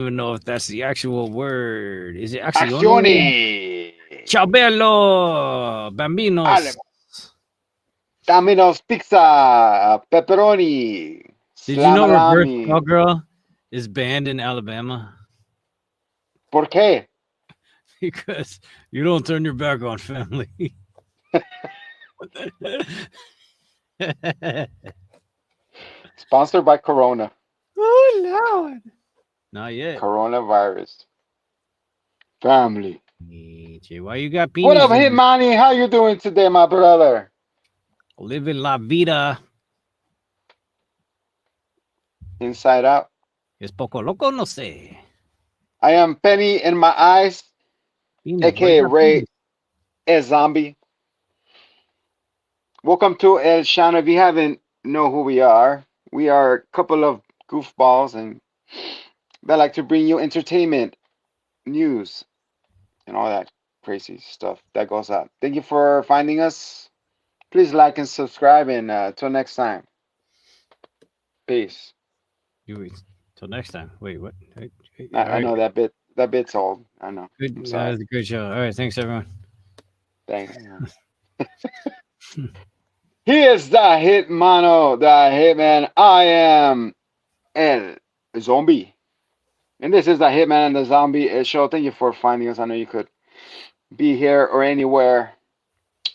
even know if that's the actual word. Is it accione? Accioni. Ciao bello, bambinos. Domino's Pizza. Pepperoni. Did you know reverse Slamalami. cowgirl is banned in Alabama? ¿Por qué? Because you don't turn your back on family. Sponsored by Corona. Oh Lord. Not yet. Coronavirus. Family. Why you got What peonies up, in Hitmoney? How you doing today, my brother? living la vida? Inside out. Es poco loco, no sé. I am Penny in my eyes, Peonies. Why you aka got Ray peonies? a Zombie. Welcome to El Shana. If you haven't know who we are a couple of goofballs and that like to bring you entertainment, news, and all that crazy stuff that goes on. Thank you for finding us. Please like and subscribe, and till next time. Peace. Till next time. Wait, what? All I right. know that bit's old. I know. Good. I'm That sorry. was a good show. All right. Thanks, everyone. Thanks. He is the Hitmano, the Hitman. I am El Zombie. And this is the Hitman and the Zombie show. Thank you for finding us. I know you could be here or anywhere.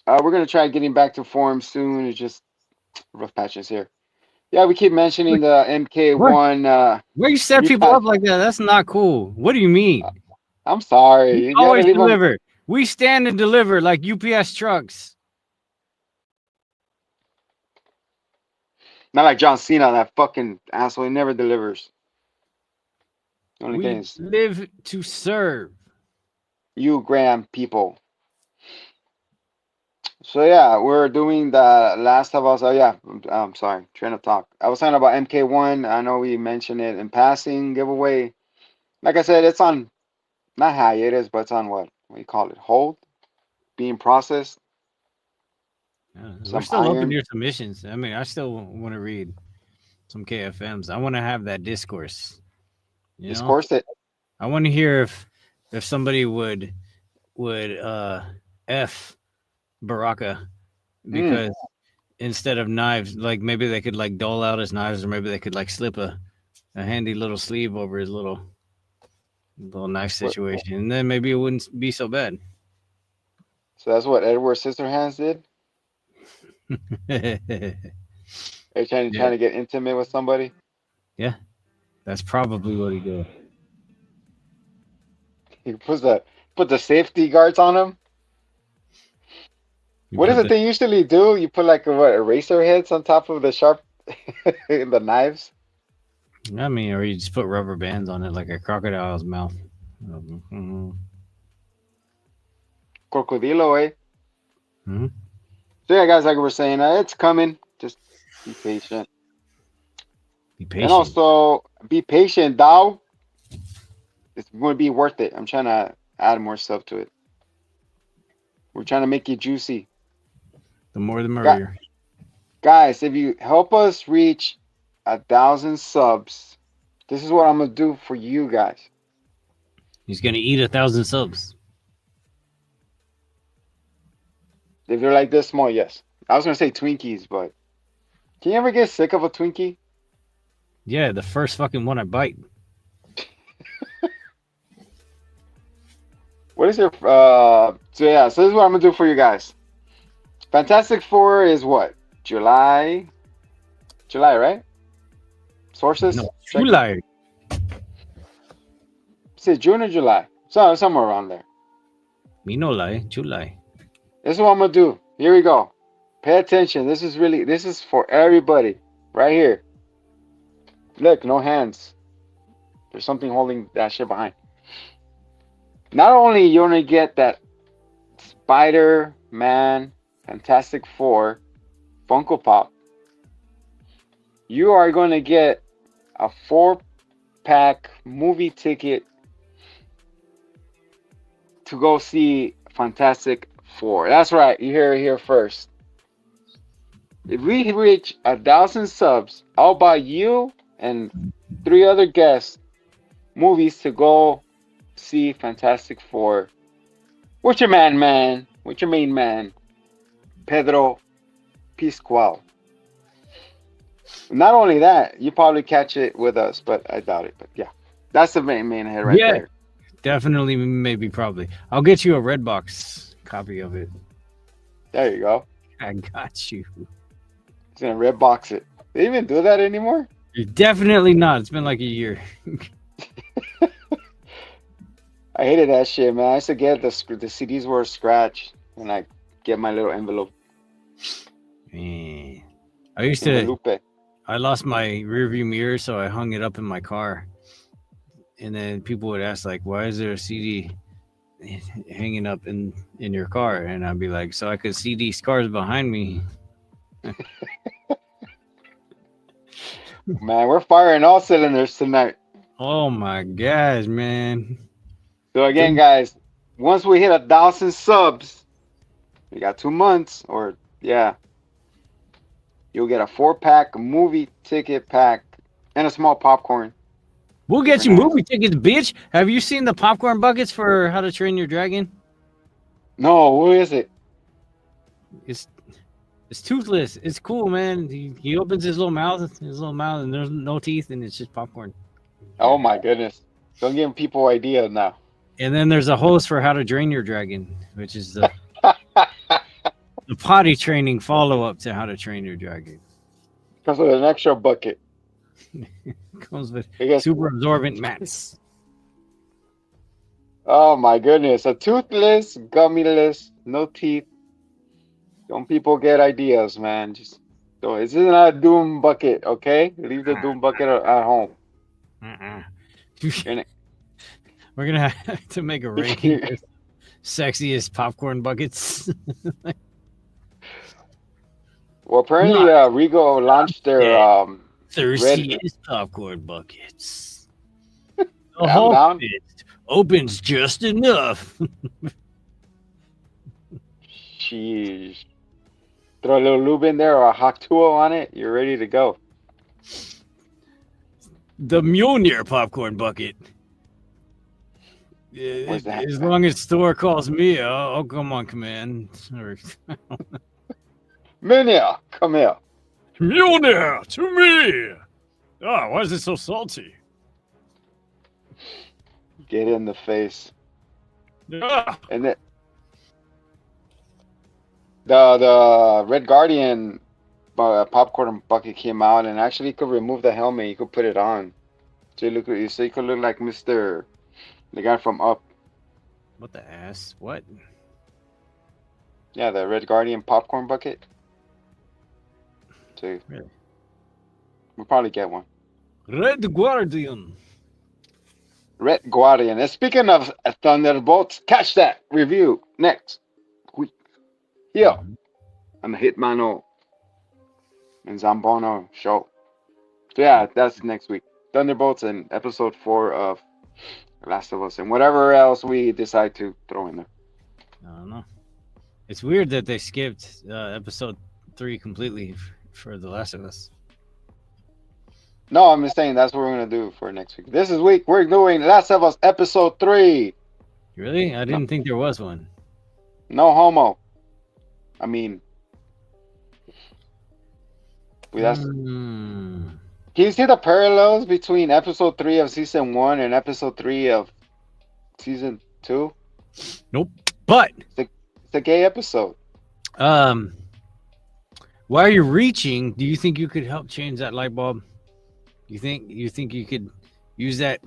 We're going to try getting back to form soon. It's just rough patches here. Yeah, we keep mentioning the What? MK1 Where you set people repatch. up like that? That's not cool. What do you mean? I'm sorry. We You got to always leave them. deliver. We stand and deliver like UPS trucks. Not like John Cena, that fucking asshole. He never delivers. The only thing We is, live to serve. you Graham people. So yeah, we're doing the Last of Us. Oh yeah, I'm sorry, train of talk. I was talking about MK1. I know we mentioned it in passing giveaway. Like I said, it's on not hiatus, but it's on what do you call it? Hold, being processed. We're Some still open to iron your submissions. I mean, I still want to read some KFMs. I want to have that discourse. You know, discourse it. I want to hear if somebody would f Baraka Mm, because instead of knives, like maybe they could like dole out his knives, or maybe they could like slip a handy little sleeve over his little knife what, situation, and then maybe it wouldn't be so bad. so that's what Edward Scissorhands did. Yeah, Are you trying to get intimate with somebody? yeah, that's probably what he did. He put the safety guards on him. You What is put it the, they usually do? You put like what eraser heads on top of the sharp the knives. I mean, or you just put rubber bands on it like a crocodile's mouth. Mm-hmm. Crocodilo, eh? Mm-hmm. So yeah, guys, like we were saying, it's coming. Just be patient, Be and patient. also be patient, Dow. It's going to be worth it. I'm trying to add more stuff to it. We're trying to make it juicy. The more, the Gu- merrier. Guys, if you help us reach 1,000 subs, this is what I'm gonna do for you guys. He's gonna eat 1,000 subs. If you're like this small, yes. I was gonna say Twinkies, but can you ever get sick of a Twinkie? Yeah, the first fucking one I bite. What is your so yeah, so this is what I'm gonna do for you guys. Fantastic Four is what? July? July, right? Sources? No, Check. chulai. Is it June or July? So somewhere around there. Me no lie, chulai. This is what I'm gonna do. Here we go. Pay attention. This is for everybody. Right here. Look, no hands. There's something holding that shit behind. Not only you're gonna get that Spider-Man Fantastic Four Funko Pop, you are gonna get a 4-pack movie ticket to go see Fantastic Four. That's right, you hear it here first. If we reach 1,000 subs, I'll buy you and 3 other guests movies to go see Fantastic Four. What's your man? What's your main man? Pedro Pascal. Not only that, you probably catch it with us, but I doubt it. But yeah, that's the main head right Yeah, there. definitely, maybe, probably. I'll get you a Redbox copy of it. There you go. I got you. He's gonna red box it. They even do that anymore? You're definitely not. It's been like a year. I hated that shit, man. I used to get the CDs were scratched, and I get my little envelope. Man. I used to. Envelope. I lost my rearview mirror, so I hung it up in my car. And then people would ask, like, why is there a CD hanging up in your car? And I'd be like, so I could see these cars behind me. Man, we're firing all cylinders tonight. Oh my gosh, man. So again, guys, once we hit 1,000 subs, we got 2 months, or yeah, you'll get a 4-pack movie ticket pack and a small popcorn. We'll get you movie tickets, bitch. Have you seen the popcorn buckets for How to Train Your Dragon? No, who is it? It's toothless. It's cool, man. He opens his little mouth, and there's no teeth, and it's just popcorn. Oh my goodness! Don't give people ideas now. And then there's a host for How to Drain Your Dragon, which is the the potty training follow-up to How to Train Your Dragon. Comes with an extra bucket. Comes with Because, super absorbent mats. oh my goodness! A toothless, gummyless, no teeth. Don't people get ideas, man? Just so this is not a doom bucket, okay? Leave the doom bucket at home. We're gonna have to make a ranking of sexiest popcorn buckets. Well, apparently, Rigo launched their thirstiest popcorn buckets. The I'm whole down. fist opens just enough. Jeez. Throw a little lube in there or a hot tool on it. You're ready to go. The Mjolnir popcorn bucket. What's that? As long as store calls me, I'll come on command. Minia, come here. Mjolnir to me. Oh, why is it so salty? Get in the face. Ah, And the Red Guardian popcorn bucket came out, and actually you could remove the helmet. You could put it on. So you could look like the guy from Up. what the ass? What? Yeah, the Red Guardian popcorn bucket. So Really? we'll probably get one. Red Guardian. Red Guardian. And speaking of Thunderbolts, catch that review next week. Here on the Hitmano and Zambono show. So yeah, that's next week. Thunderbolts and episode 4 of The Last of Us and whatever else we decide to throw in there. I don't know. It's weird that they skipped episode 3 completely for The Last of Us. No, I'm just saying that's what we're gonna do for next week. This week we're doing Last of Us episode 3. Really? I didn't think there was one. No homo. I mean, can you see the parallels between episode 3 of season 1 and episode 3 of season 2? Nope. But It's a gay episode. while you're reaching, do you think you could help change that light bulb? You think you could use that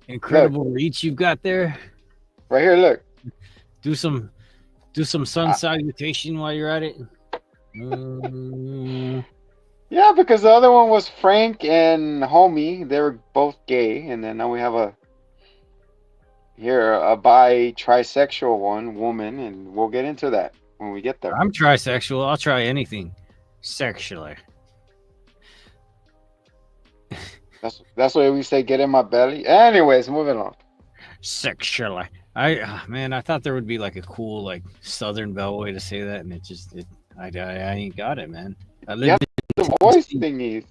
incredible reach you've got there? Right here, look. Do some sun salutation while you're at it. Yeah, because the other one was Frank and Homie. They were both gay, and then now we have a trisexual one, woman, and we'll get into that when we get there. I'm trisexual. I'll try anything sexually. That's why we say get in my belly. Anyways, moving on. Sexually. I thought there would be like a cool like Southern Belle way to say that, and I ain't got it, man. I lived The voice thingies.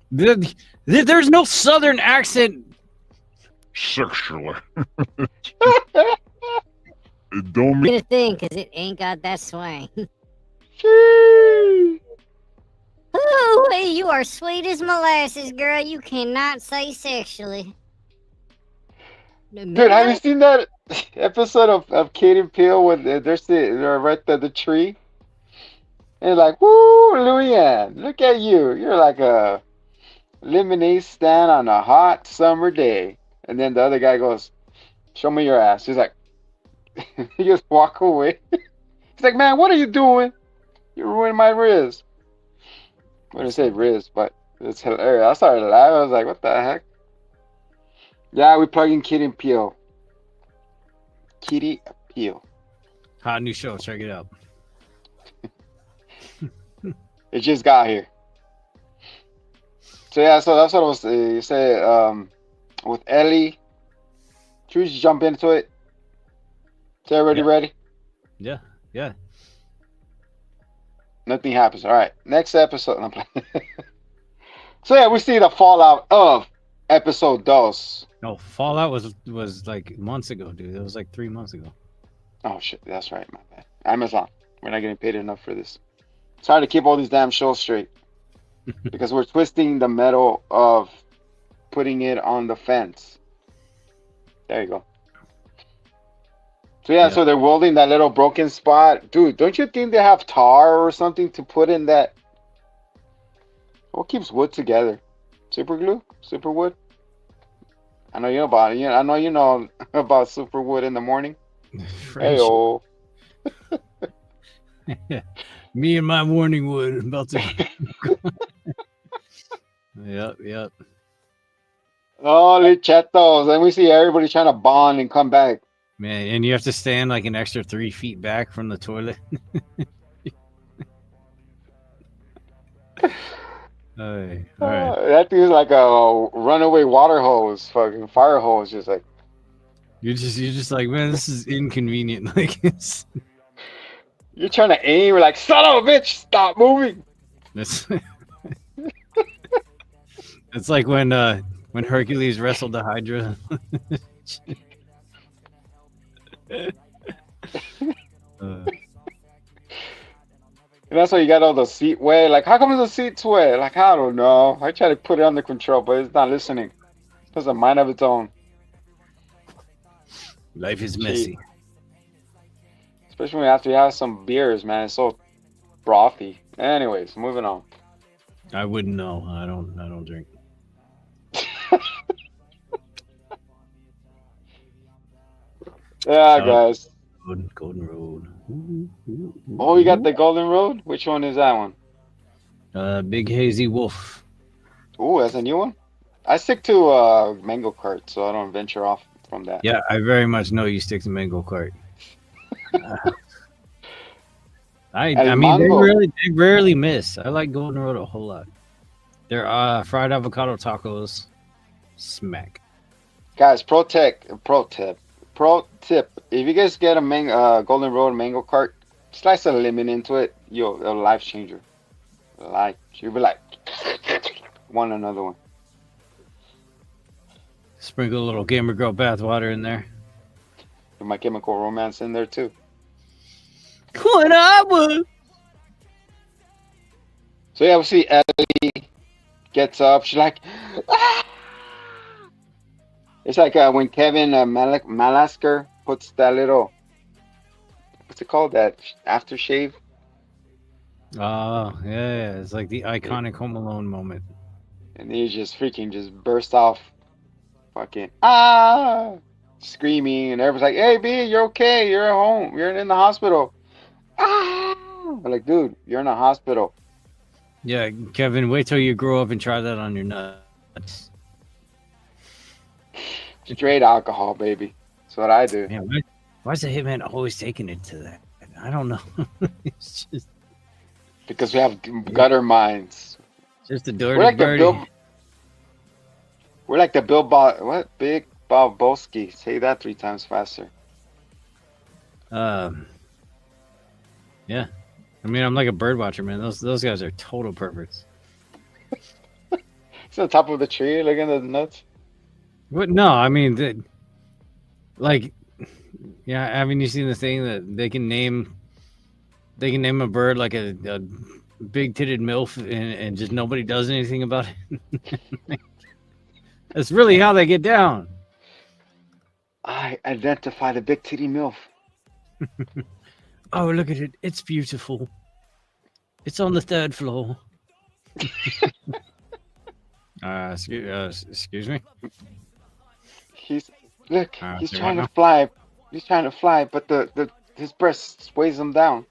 There's no Southern accent sexually. It don't mean Get a thing, because it ain't got that swang. Sheesh. Ooh, hey, you are sweet as molasses, girl. You cannot say sexually. Dude, have you seen that episode of Kate and Peele when they're right at the tree? And like, woo, Louie, look at you. You're like a lemonade stand on a hot summer day. And then the other guy goes, show me your ass. He's like, he just walk away. He's like, man, what are you doing? You ruined my wrist. I wouldn't say wrist, but it's hilarious. I started laughing. I was like, what the heck? Yeah, we plug in Kid and Peele. Kitty Peel. Hot new show. Check it out. It just got here. So yeah, so that's what I was you say with Ellie. Should we just jump into it? Is everybody ready? Yeah. Yeah. Nothing happens. All right, next episode. I'm playing. So yeah, we see the fallout of episode dos. No, Fallout was like months ago, dude. It was like 3 months ago. Oh shit, that's right, my bad. Amazon. We're not getting paid enough for this. It's hard to keep all these damn shows straight. Because we're twisting the metal of putting it on the fence. There you go. So yeah, so they're welding that little broken spot. Dude, don't you think they have tar or something to put in that? What keeps wood together? Super glue? Super wood? I know you know about it. I know you know about super wood in the morning. Hey-oh. Yeah. Me and my morning wood about to. Yep. Oh, Lichetos. And we see everybody trying to bond and come back. Man, and you have to stand like an extra 3 feet back from the toilet. All right. That thing's like a runaway water hose, fucking fire hose, just like. You're just like, man, this is inconvenient. Like You're trying to aim, you're like, son of a bitch, stop moving. it's it's like when Hercules wrestled the Hydra. And that's why you got all the seat wet. Like, how come the seat's wet? Like, I don't know. I try to put it under control, but it's not listening. It has a mind of its own. Life is messy. Especially when after you have some beers, man. It's so brothy. Anyways, moving on. I wouldn't know. I don't drink. Yeah, guys. Golden Road. Oh, you got the Golden Road? Which one is that one? Big Hazy Wolf. Oh, that's a new one? I stick to Mango Cart, so I don't venture off from that. Yeah, I very much know you stick to Mango Cart. I mean, they rarely miss. I like Golden Road a whole lot. Their fried avocado tacos, smack. Guys, pro tip. If you guys get a Golden Road Mango Cart, slice a lemon into it. A life changer. You'll be like, want another one. Sprinkle a little Gamer Girl bathwater in there. With My Chemical Romance in there too. What I would. So yeah, we see Ellie gets up. She's like, ah! It's like when Kevin Malasker puts that little, what's it called? That aftershave. Oh, yeah. It's like the iconic Home Alone moment. And he just burst off, fucking screaming, and everyone's like, "Hey, B, you're okay? You're at home. You're in the hospital." I'm like, dude, you're in a hospital. Yeah, Kevin, wait till you grow up and try that on your nuts. Straight alcohol, baby. That's what I do. Man, why is the hitman always taking it to that? I don't know. It's just Because we have gutter minds. a dirty We're like birdie. Big Balboski. Say that 3 times faster. Yeah. I mean, I'm like a bird watcher, man. Those guys are total perverts. It's on top of the tree, looking at the nuts. What? No, I mean, like, yeah. Haven't you seen the thing that they can name a bird like a big titted milf, and just nobody does anything about it? That's really how they get down. I identify the big titty MILF. Oh, look at it! It's beautiful. It's on the 3rd floor. Excuse me. He's look. He's Say what trying to now? fly. He's trying to fly, but the his breast weighs him down.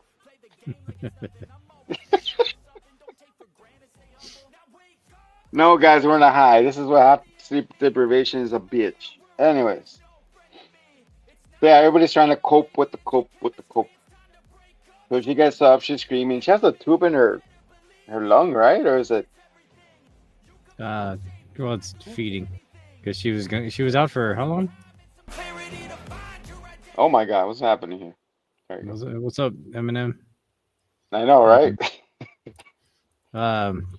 No, guys, we're not high. This is what happens. Sleep deprivation is a bitch. Anyways, so yeah, everybody's trying to cope with the cope with the cope. So she gets up, she's screaming. She has a tube in her lung, right? Or is it? Well, it's feeding because she was out for how long? Oh my God, what's happening here? There you go. What's up, Eminem? I know, right?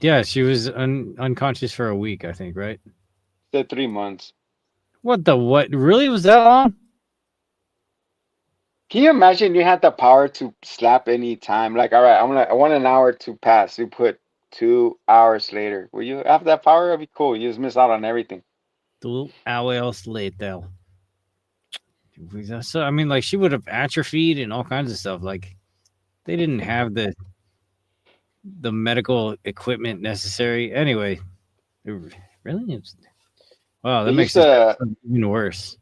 Yeah, she was unconscious for a week, I think, right? Said 3 months. What the what? Really was that long? Can you imagine you had the power to slap any time? Like, all right, I want an hour to pass. You put 2 hours later. Will you have that power? That'd be cool. You just miss out on everything. 2 hours later. So I mean, like she would have atrophied and all kinds of stuff. Like they didn't have the medical equipment necessary. Anyway, really, wow, that They makes used this to episode even worse.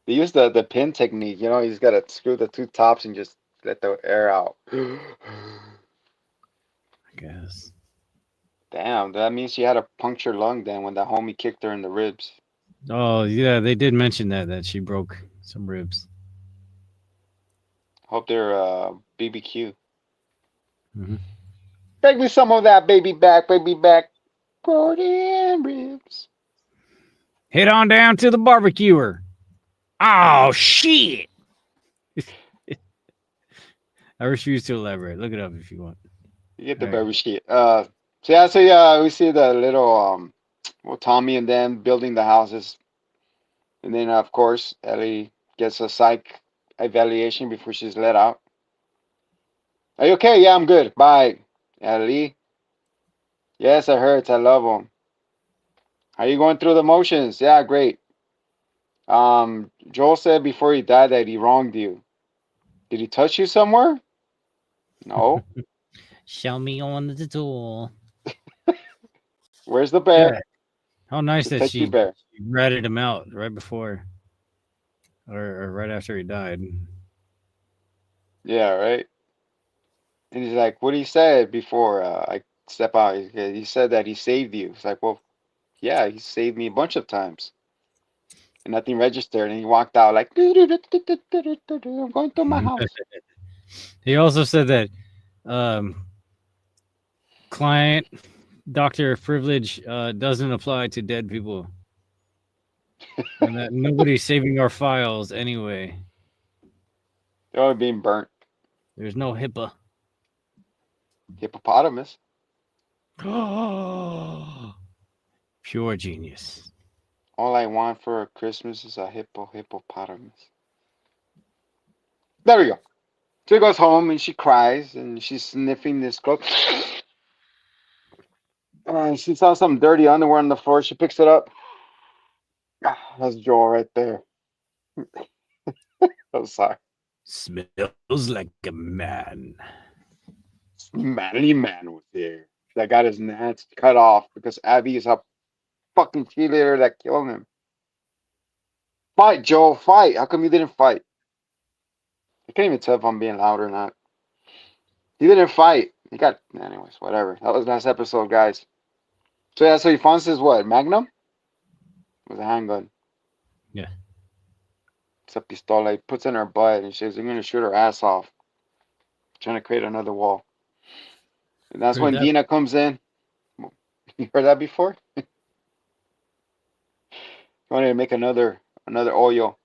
they use the pin technique. You know, you just gotta screw the two tops and just let the air out. I guess. Damn, that means she had a punctured lung then when that homie kicked her in the ribs. Oh yeah, they did mention that she broke some ribs. Hope they're BBQ. Mhm. Take me some of that baby back, baby back. Protein ribs. Head on down to the barbecuer. Oh shit! I refuse to elaborate. Look it up if you want. You get the All right. baby shit. So yeah, we see the little well, Tommy and them building the houses. And then of course Ellie gets a psych evaluation before she's let out. Are you okay? Yeah, I'm good. Bye. Ellie. Yes, it hurts. I love them. How you going through the motions? Yeah, great. Joel said before he died that he wronged you. Did he touch you somewhere? No. Show me on the door. Where's the bear? Yeah. How nice The that teddy she bear. ratted him out right before or right after he died. Yeah, right. And he's like, "What he said before I step out? He said that he saved you." It's like, "Well, yeah, he saved me a bunch of times, and nothing registered." And he walked out like, "I'm going to my house." He also said that client doctor privilege doesn't apply to dead people, and that nobody's saving our files anyway. They're all being burnt. There's no HIPAA. Hippopotamus. Pure genius. All I want for Christmas is a hippopotamus. There we go. So he goes home and she cries and she's sniffing this clothes. And she saw some dirty underwear on the floor. She picks it up. Ah, that's Joel right there. I'm sorry. Smells like a man. Manly man was there that got his nuts cut off because Abby is a fucking cheerleader that killed him. Fight, Joel, fight. How come you didn't fight? I can't even tell if I'm being loud or not. He didn't fight. He got, anyways, whatever. That was last episode, guys. So yeah, so he finds his what? Magnum? With a handgun. Yeah. It's a pistola. He puts in her butt and she says, "I'm gonna shoot her ass off." Trying to create another wall. And that's Heard when that. Dina comes in. You heard that before? Wanted to make another oil.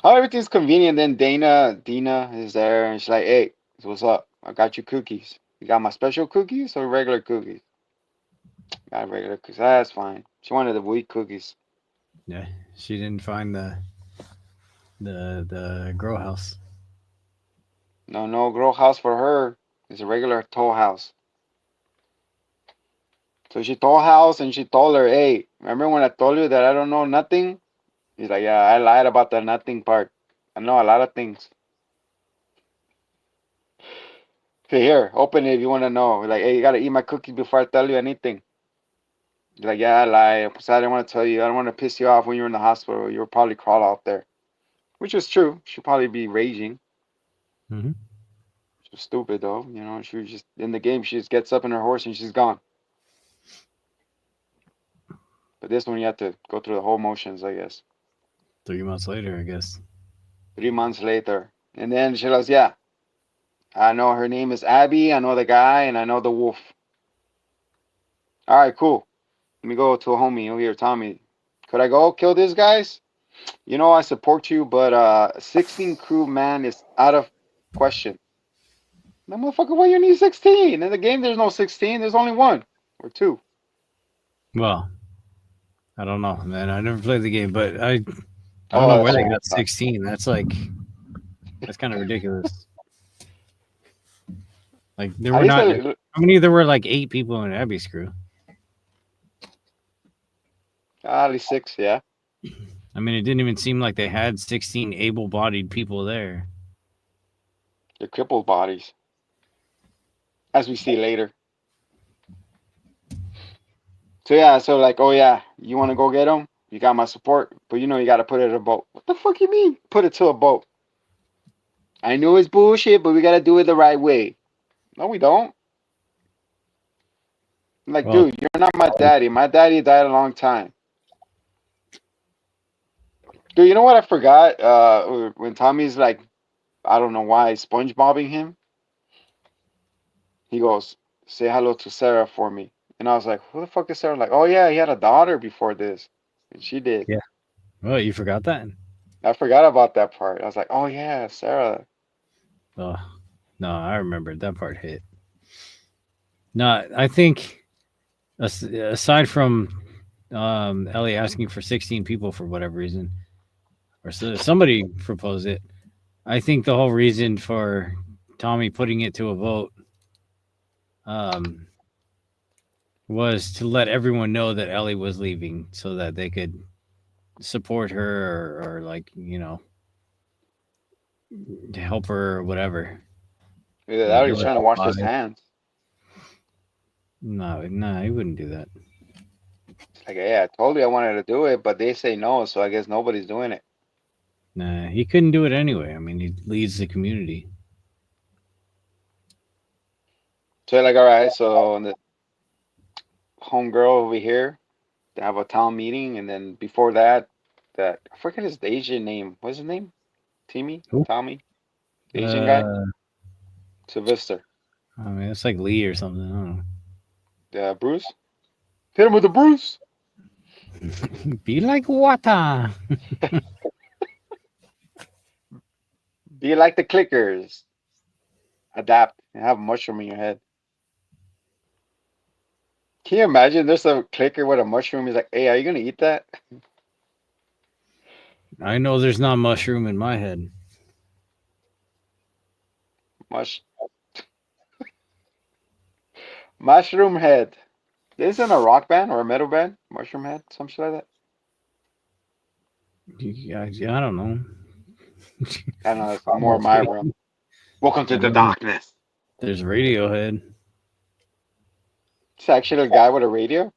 How everything's convenient. Then Dina is there and she's like, "Hey, so what's up? I got you cookies. You got my special cookies or regular cookies?" Got regular cookies. That's fine. She wanted the wheat cookies. Yeah, she didn't find the grow house. No grow house for her. It's a regular toll house. So she told house and she told her, hey, remember when I told you that I don't know nothing? He's like, yeah, I lied about the nothing part. I know a lot of things. Okay, here, open it if you want to know. Like, hey, you got to eat my cookies before I tell you anything. He's like, yeah, I lied. I didn't want to tell you. I don't want to piss you off when you're in the hospital. You'll probably crawl out there. Which is true. She'll probably be raging. Mm-hmm. She's stupid, though. She was just in the game. She just gets up in her horse and she's gone. But this one, you have to go through the whole motions, I guess. 3 months later, I guess. 3 months later. And then she goes, yeah, I know her name is Abby. I know the guy and I know the wolf. All right, cool. Let me go to a homie over here, Tommy. Could I go kill these guys? I support you, but 16 crew man is out of question. No, motherfucker, why you need 16? In the game, there's no 16. There's only one or two. Well, I don't know, man. I never played the game, but I don't Oh, know that's where they right. got 16. That's kind of ridiculous. Like there At were least, not how many? There were like 8 people in Abby's crew. at least 6, yeah. I mean, it didn't even seem like they had 16 able-bodied people there. They're crippled bodies, as we see later. So yeah, so like, oh yeah, you want to go get them? You got my support, but you got to put it in a boat. What the fuck you mean? Put it to a boat. I know it's bullshit, but we got to do it the right way. No, we don't. I'm like, Well, dude, you're not my daddy. My daddy died a long time. Dude, you know what I forgot? When Tommy's like, I don't know why, SpongeBobbing him. He goes, say hello to Sarah for me. And I was like, who the fuck is Sarah? Like, oh yeah, he had a daughter before this. And she did. yeah. Well, you forgot that? I forgot about that part. I was like, oh yeah, Sarah. Oh, no, I remembered that part hit. No, I think aside from Ellie asking for 16 people for whatever reason, or somebody proposed it, I think the whole reason for Tommy putting it to a vote was to let everyone know that Ellie was leaving so that they could support her or like, to help her or whatever. Yeah, Like, that was trying to wash his hands. No, he wouldn't do that. Like, yeah, I told you I wanted to do it, but they say no, so I guess nobody's doing it. Nah, he couldn't do it anyway. I mean, he leads the community. So like, all right, so the homegirl over here, they have a town meeting, and then before that, I forget his Asian name. What's his name? Timmy? Who? Tommy? The Asian guy? Sylvester. I mean, it's like Lee or something. I don't Bruce? Hit him with the Bruce. know. Be like water. Be like the clickers. Adapt and have a mushroom in your head. Can you imagine there's a clicker with a mushroom? He's like, hey, are you going to eat that? I know there's not mushroom in my head. Mushroom head. Isn't a rock band or a metal band? Mushroom head? Some shit like that? I don't know. I don't know. It's more my realm. Welcome to the darkness. There's Radiohead. It's actually a guy with a radio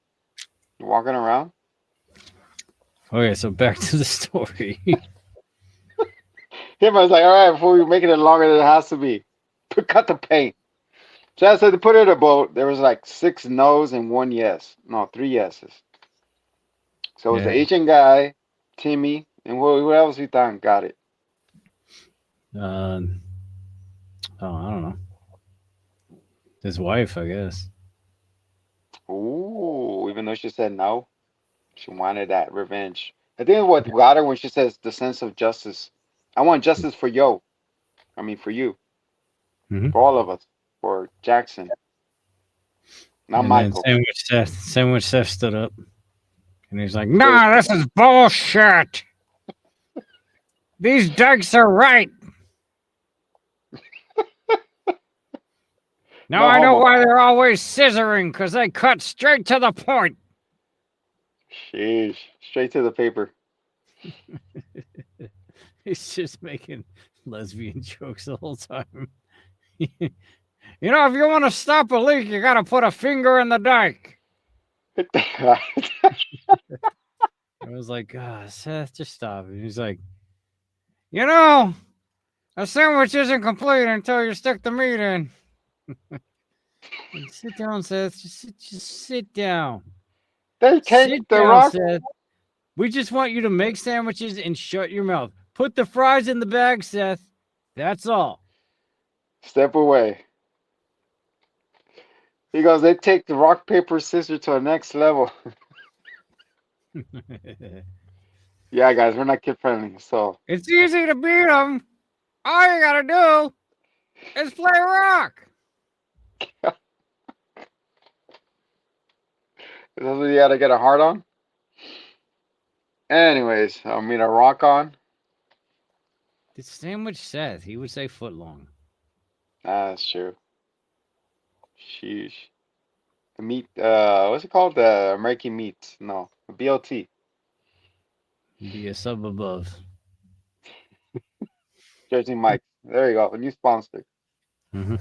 walking around. Okay, so back to the story. Him, I was like, all right, before we make it longer than it has to be, cut the paint. So I said to put it in a boat. There was like 6 no's and 1 yes. No, 3 yeses. So it was the Asian guy, Timmy, and who else we thought got it? I don't know. His wife, I guess. Ooh, even though she said no, she wanted that revenge. I think what got her when she says the sense of justice. I want justice for yo. I mean, for you. Mhm. For all of us. For Jackson. Not And Michael. then Sandwich Seth stood up. And he's like, nah, this is bullshit. These dykes are right. Now No I know homo. why they're always scissoring, because they cut straight to the point. Sheesh. Straight to the paper. He's just making lesbian jokes the whole time. You know, if you want to stop a leak, you got to put a finger in the dike. I was like, Seth, just stop. And he's like, you know, a sandwich isn't complete until you stick the meat in. Sit down, Seth. Just sit down. They take Sit the down, rock. Seth. We just want you to make sandwiches and shut your mouth. Put the fries in the bag, Seth. That's all. Step away. He goes, they take the rock, paper, scissors to the next level. Yeah, guys, we're not kid friendly. So It's easy to beat them. All you gotta do is play rock. that's what you gotta get a heart on. Anyways, I mean a rock on. The sandwich Seth, he would say foot long. That's true. Sheesh. The meat, what's it called? The American meat. No, BLT. Be a sub above. Jersey Mike. There you go. A new sponsor. Mm-hmm.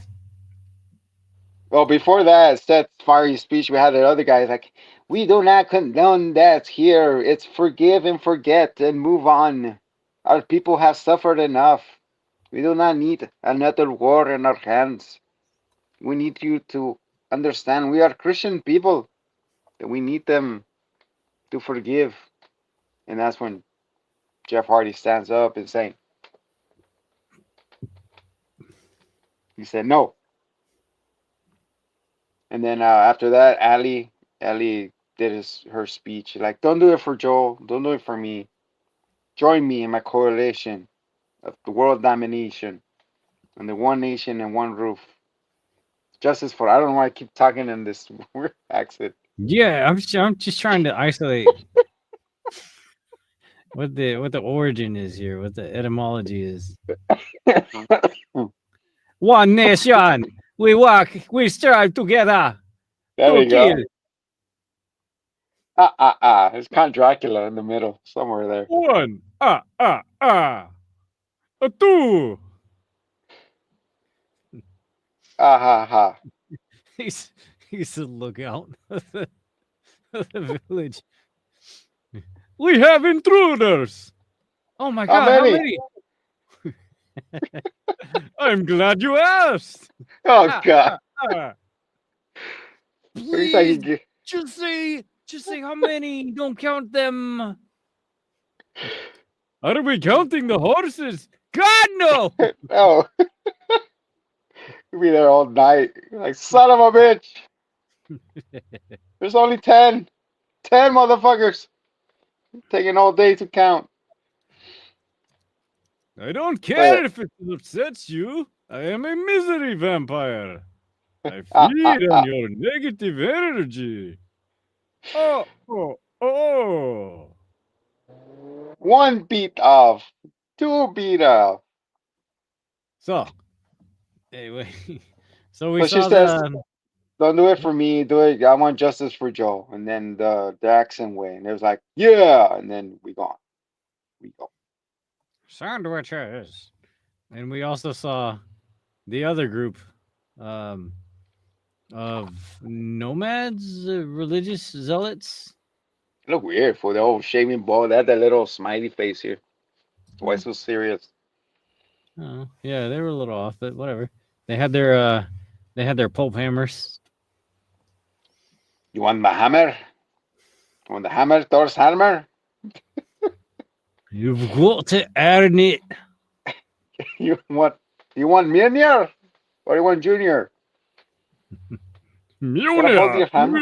Well, before that, Seth's fiery speech, we had the other guys like, we do not condone that here. It's forgive and forget and move on. Our people have suffered enough. We do not need another war in our hands. We need you to understand we are Christian people. That we need them to forgive. And that's when Jeff Hardy stands up and saying, he said no. And then after that, Ellie did her speech like, don't do it for Joel, don't do it for me. Join me in my coalition of the world domination and the one nation and one roof. Justice for I don't know why I keep talking in this weird accent. Yeah, I'm just trying to isolate what the origin is here, what the etymology is. One nation, we walk, we strive together There to you go. kill. It's kind of Dracula in the middle, somewhere there. One, a two. Ha. He's the lookout of the village. We have intruders. Oh my How God, how many? many? I'm glad you asked. Oh God. He's like, Please, just say how many. Don't count them. Are we counting the horses? God, no. oh, you'll be there all night. You're like, son of a bitch. There's only 10. 10 motherfuckers. Taking all day to count. I don't care if it upsets you. I am a misery vampire. I feed on your negative energy. Oh. One beat off. Two beat off. So, anyway, so we So she saw says, the. don't do it for me. Do it. I want justice for Joe. And then the accent way. And it was like, yeah. And then we gone. We go. Sandwiches. And we also saw the other group of nomads, religious zealots. It look weird for the old shaving ball. They had that little smiley face here. Why so serious? Oh, yeah, they were a little off, but whatever. They had their pulp hammers. You want the hammer? You want the hammer, Thor's hammer? You've got to earn it. You want Mjolnir? Or you want Junior? What about your hammer?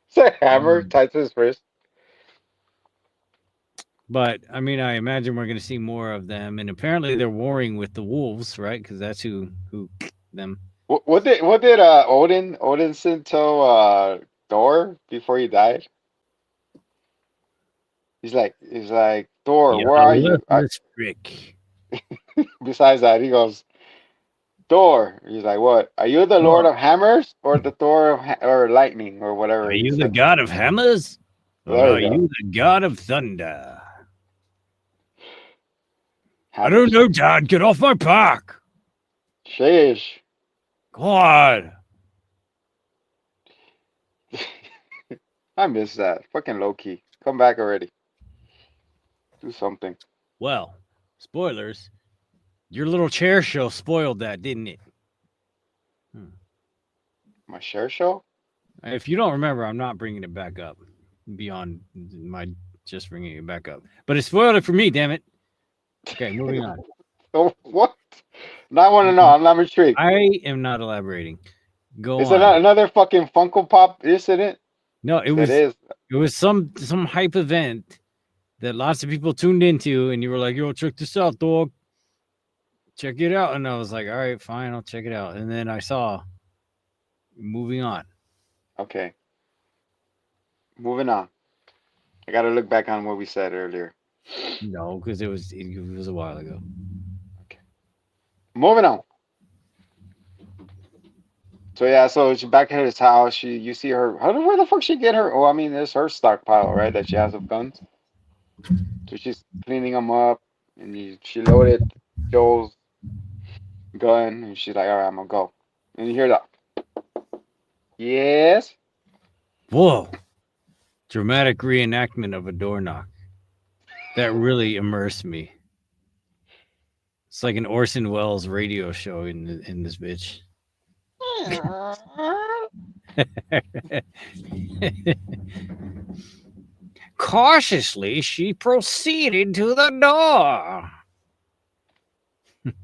Say hammer, tied to his wrist. But I mean, I imagine we're going to see more of them, and apparently they're warring with the wolves, right? Because that's who them. What did Odin send to Thor before he died? He's like Thor, Yeah, where are you? let's Rick. Besides that, he goes Thor. He's like, what? Are you the Lord Thor, of Hammers or the Thor of or Lightning or whatever are he you the said? god of hammers? Or There are you go. you the god of thunder? I don't Hammers. know, Dad. Get off my back. Sheesh. God. I miss that. Fucking low key. Come back already. Do something. Well, spoilers. Your little chair show spoiled that, didn't it? My share show? If you don't remember, I'm not bringing it back up beyond my just bringing it back up. But it spoiled it for me, damn it. Okay, moving on. Oh, what? Now I want to know. I'm intrigued. I am not elaborating. Go Is it on. another fucking Funko Pop incident? No, it It is. was some hype event that lots of people tuned into, and you were like, "Yo, check this out, dog. Check it out." And I was like, "All right, fine, I'll check it out." And then I saw. Moving on. Okay. Moving on. I got to look back on what we said earlier. No, because it was a while ago. Moving on. So yeah, so she's back at his house. You see her. Where the fuck she get her? Oh, I mean, there's her stockpile, right? That she has of guns. So she's cleaning them up, and she loaded Joel's gun, and she's like, "All right, I'm gonna go." And you hear that? Yes. Whoa! Dramatic reenactment of a door knock. That really immersed me. It's like an Orson Welles radio show in this bitch. Cautiously, she proceeded to the door. There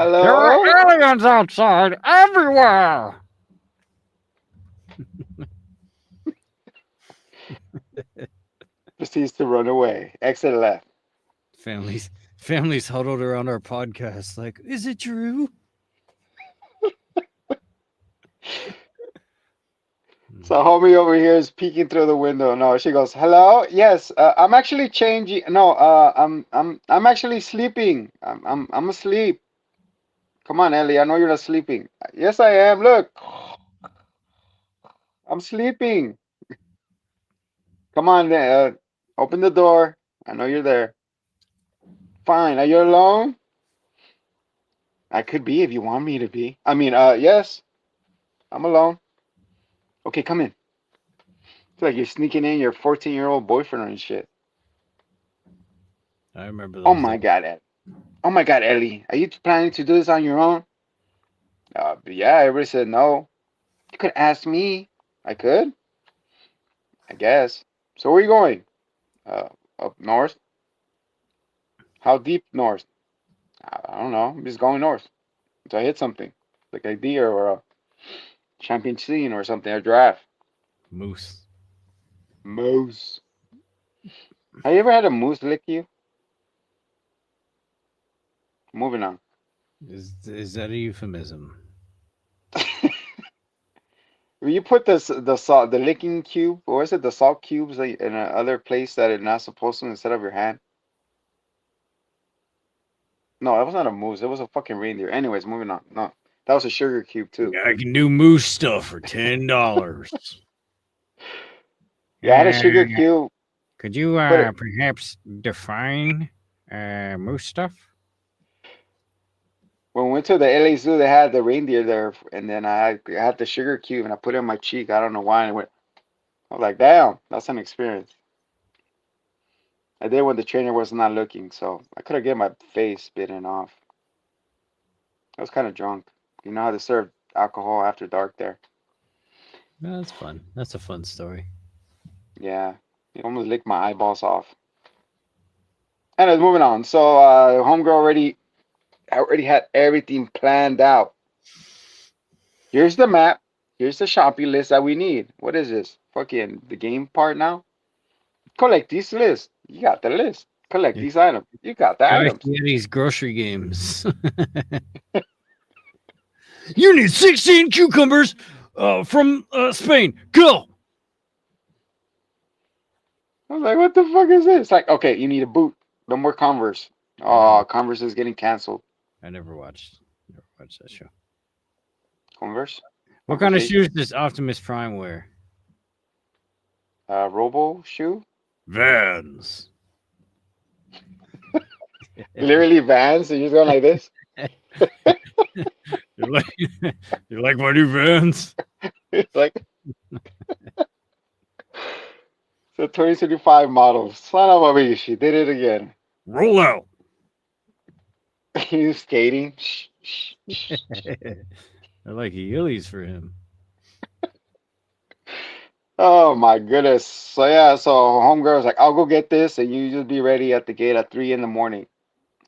Hello. are aliens outside everywhere. Proceeds to run away. Exit left. Families huddled around our podcast like, is it true? So homie over here is peeking through the window. No, she goes, "Hello, yes, I'm actually changing. No, I'm actually sleeping. I'm asleep. Come on, Ellie. I know you're not sleeping. Yes, I am. Look, I'm sleeping. Come on, open the door. I know you're there. Fine. Are you alone? I could be if you want me to be. I mean, yes, I'm alone. Okay, come in. It's like you're sneaking in your 14-year-old boyfriend and shit. I remember Oh those my days. God, Ed. Oh my God, Ellie. Are you planning to do this on your own? But yeah, everybody said no. You could ask me. I could, I guess. So where are you going? Up north? How deep north? I don't know. I'm just going north. So I hit something, like a deer or a champion scene or something, a giraffe. Moose. Moose. Have you ever had a moose lick you? Moving on. Is that a euphemism? When you put the licking cube, or is it the salt cubes in another place that it's not supposed to instead of your hand? No, that was not a moose. It was a fucking reindeer. Anyways, moving on. No, that was a sugar cube too. I can do moose stuff for $10. Yeah, I had a sugar cube. Could you Put it perhaps define moose stuff? when we went to the LA Zoo. They had the reindeer there, and then I had the sugar cube, and I put it in my cheek. I don't know why. And it went. I was like, damn, that's an experience. I did when the trainer was not looking, so I could have get my face bitten off. I was kind of drunk. You know how they serve alcohol after dark there. No, that's fun. That's a fun story. Yeah, it almost licked my eyeballs off. Anyways, moving on. So, homegirl already had everything planned out. Here's the map. Here's the shopping list that we need. What is this? Fucking the game part now? Collect these lists. You got the list. Collect Yeah. these items. You got the Guy items. Fieri's grocery games. You need 16 cucumbers from Spain. Go. I was like, what the fuck is this? Like, okay, you need a boot. No more Converse. Oh, Converse is getting canceled. I never watched that show. Converse? What kind of Okay. shoes does Optimus Prime wear? Robo shoe? Vans. Literally Vans, and you're just going like this? you like my new Vans? It's like the 2025 model. Son of a bitch, she did it again. Roll out. He's skating. I like Heelys for him. Oh my goodness. So yeah, so homegirl was like, I'll go get this and you just be ready at the gate at 3 in the morning.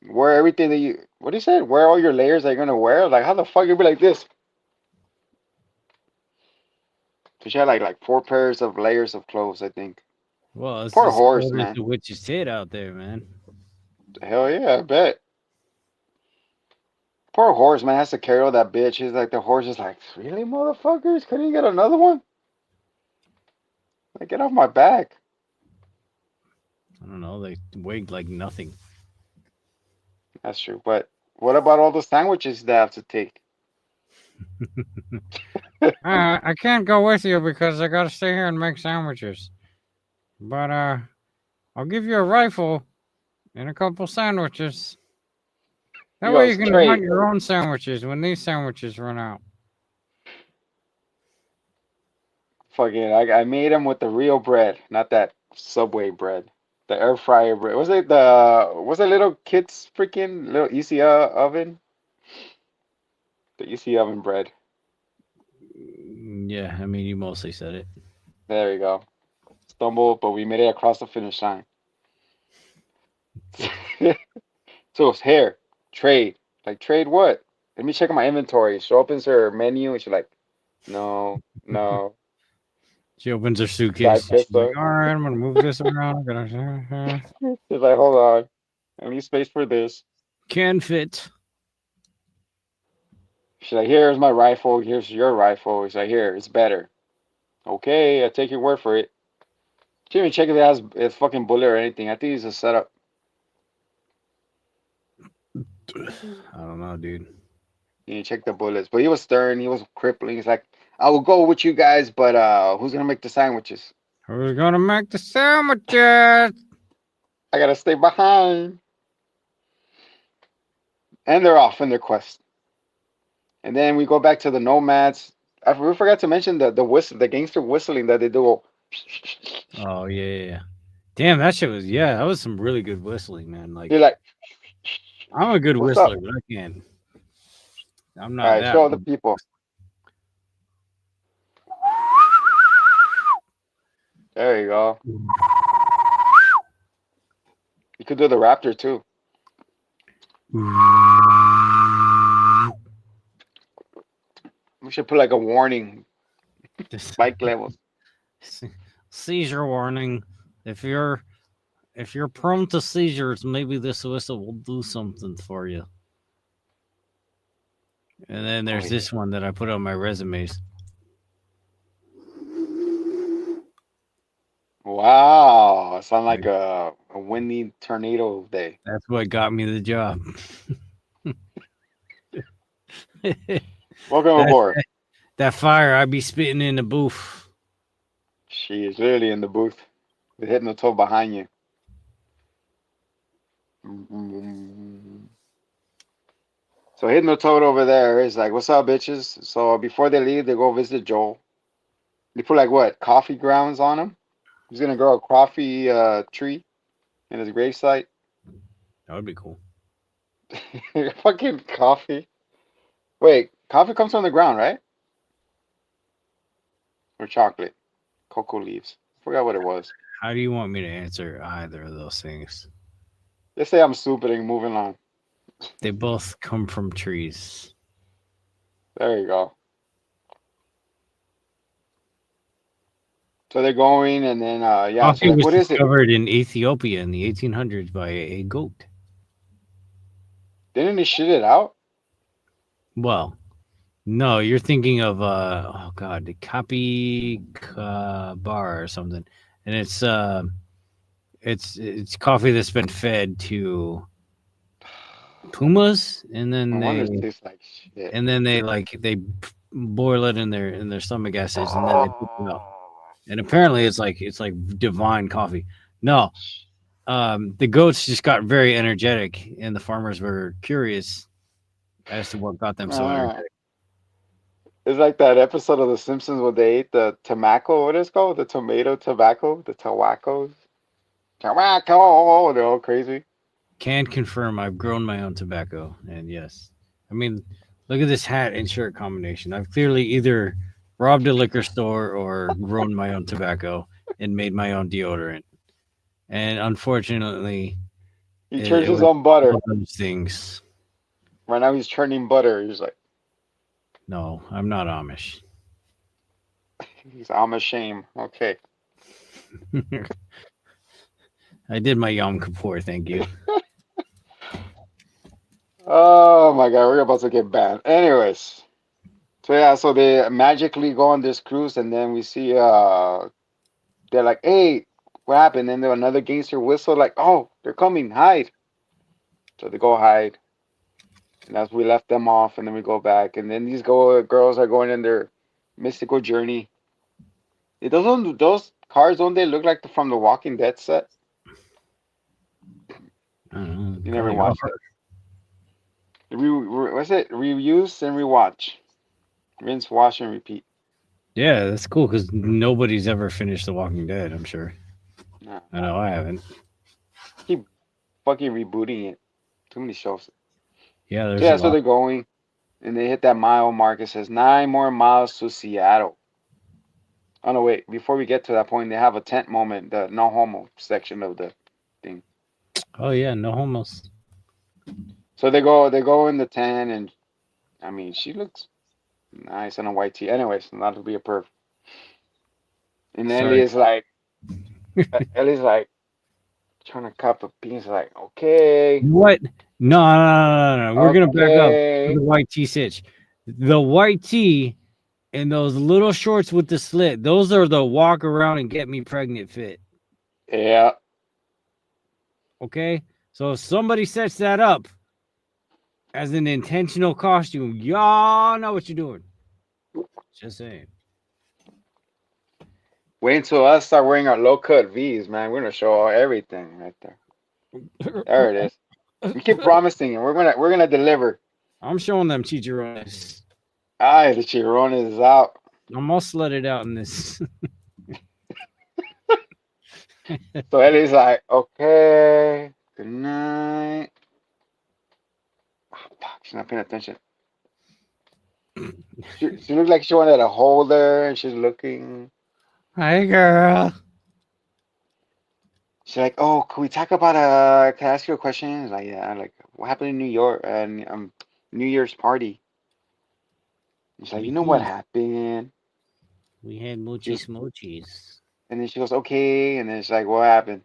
Wear everything that you what he said? Wear all your layers that you're gonna wear? Like how the fuck you be like this? So she had like 4 pairs of layers of clothes, I think. Well, it's Poor just horse, cold as man. the witch's tit out there, man. Hell yeah, I bet. Poor horse, man, has to carry all that bitch. He's like the horse is like, really, motherfuckers? Couldn't you get another one? Like, get off my back. I don't know. They weighed like nothing. That's true. But what about all the sandwiches they have to take? I can't go with you because I gotta stay here and make sandwiches. But I'll give you a rifle and a couple sandwiches. That You way go you can straight. hunt your own sandwiches when these sandwiches run out. Fucking, I made them with the real bread, not that Subway bread. The air fryer bread. Was it little kid's freaking little easy oven? The easy oven bread. Yeah, I mean, you mostly said it. There we go. Stumbled, but we made it across the finish line. So it's here. Trade. Like, trade what? Let me check my inventory. She opens her menu and she's like, no. She opens her suitcase. Side She's like, pistol. all right, I'm going to move this around. She's like, hold on. I need space for this. Can fit. She's like, here's my rifle. Here's your rifle. He's like, here, it's better. Okay, I take your word for it. She didn't even check if it has a fucking bullet or anything. I think it's a setup. I don't know, dude. He didn't check the bullets. But he was stern. He was crippling. He's like, I will go with you guys, but who's going to make the sandwiches? Who's going to make the sandwiches? I got to stay behind. And they're off in their quest. And then we go back to the nomads. We forgot to mention the whistle, the gangster whistling that they do. Oh, yeah. Damn, that shit was, that was some really good whistling, man. Like, You're like, I'm a good what's whistler, up? but I can't. I'm not All right, that. show the people. There you go. You could do the raptor too. We should put like a warning, spike levels. Seizure warning. If you're prone to seizures, maybe this whistle will do something for you. And then there's this one that I put on my resumes. Wow, sound like a windy tornado day. That's what got me the job. Welcome aboard. That fire I be spitting in the booth. She is literally in the booth with hitting the toe behind you. So hitting the toad over there is like, what's up, bitches? So before they leave, they go visit Joel. They put like what, coffee grounds on him? He's gonna grow a coffee tree in his gravesite. That would be cool. Fucking coffee. Wait, coffee comes from the ground, right? Or chocolate, cocoa leaves. I forgot what it was. How do you want me to answer either of those things? Let's say I'm stupid and moving on. They both come from trees. There you go. So they're going, and then yeah. Coffee So like, was what is it? discovered in Ethiopia in the 1800s by a goat. Didn't they shit it out? Well, No, you're thinking of oh god, the Kapi bar or something, and it's coffee that's been fed to pumas, and No then wonder they it tastes like shit. they boil it in their stomach acids, and then they put it out. Oh, And apparently it's like divine coffee. No, the goats just got very energetic, and the farmers were curious as to what got them so uh, energetic. it's like that episode of The Simpsons where they ate the tobacco. What is it called? The tomato tobacco? The tobacco? Tobacco! They're all crazy. Can confirm I've grown my own tobacco, and yes, I mean, look at this hat and shirt combination. I've clearly either robbed a liquor store or grown my own tobacco and made my own deodorant. And unfortunately, He turns it his was own one butter. of those things. Right now he's churning butter. He's like, No, I'm not Amish. I'm ashamed. Okay. I did my Yom Kippur, thank you. Oh my God, we're about to get banned. Anyways, so yeah, so they magically go on this cruise, and then we see they're like, "Hey, what happened?" And then another gangster whistle, like, "Oh, they're coming, hide!" So they go hide, and as we left them off, and then we go back, and then these girls are going in their mystical journey. Those cars don't they look like from the Walking Dead set? I don't know, You never probably are. watched it. What's it? Reuse and rewatch, rinse, wash, and repeat. Yeah, that's cool because nobody's ever finished The Walking Dead, I'm sure. Nah, I know I haven't. keep fucking rebooting it. Too many shows. Yeah, So there's a yeah, so lot. they're going, and they hit that mile mark. It says 9 more miles to Seattle. Oh no, wait. Before we get to that point, they have a tent moment, the no homo section of the thing. Oh yeah, no homos. So they go in the tent, and I mean, she looks nice in a white tee. Anyways, not to be a perv. And Sorry. Ellie's like trying to cup a piece, like, okay, What? No. We're gonna back up to okay, the white tee sitch. The white tee and those little shorts with the slit. Those are the walk around and get me pregnant fit. yeah. Okay. So if somebody sets that up as an intentional costume, y'all know what you're doing. Just saying. Wait until us start wearing our low cut V's, man. We're gonna show everything right there. There it is. We keep promising, and we're gonna deliver. I'm showing them chicharrones. Aye, the Chiron is out. I'm all slutted out in this. So Ellie's like, okay, good night. Oh, fuck, she's not paying attention. She looked like she wanted to hold her, and she's looking. Hi, girl. She's like, oh, can we talk about can I ask you a question? He's like, yeah. Like, what happened in New York? And New Year's party. She's like, you know what happened? We had She mochi smochies. And then she goes, okay. And then she's like, what happened?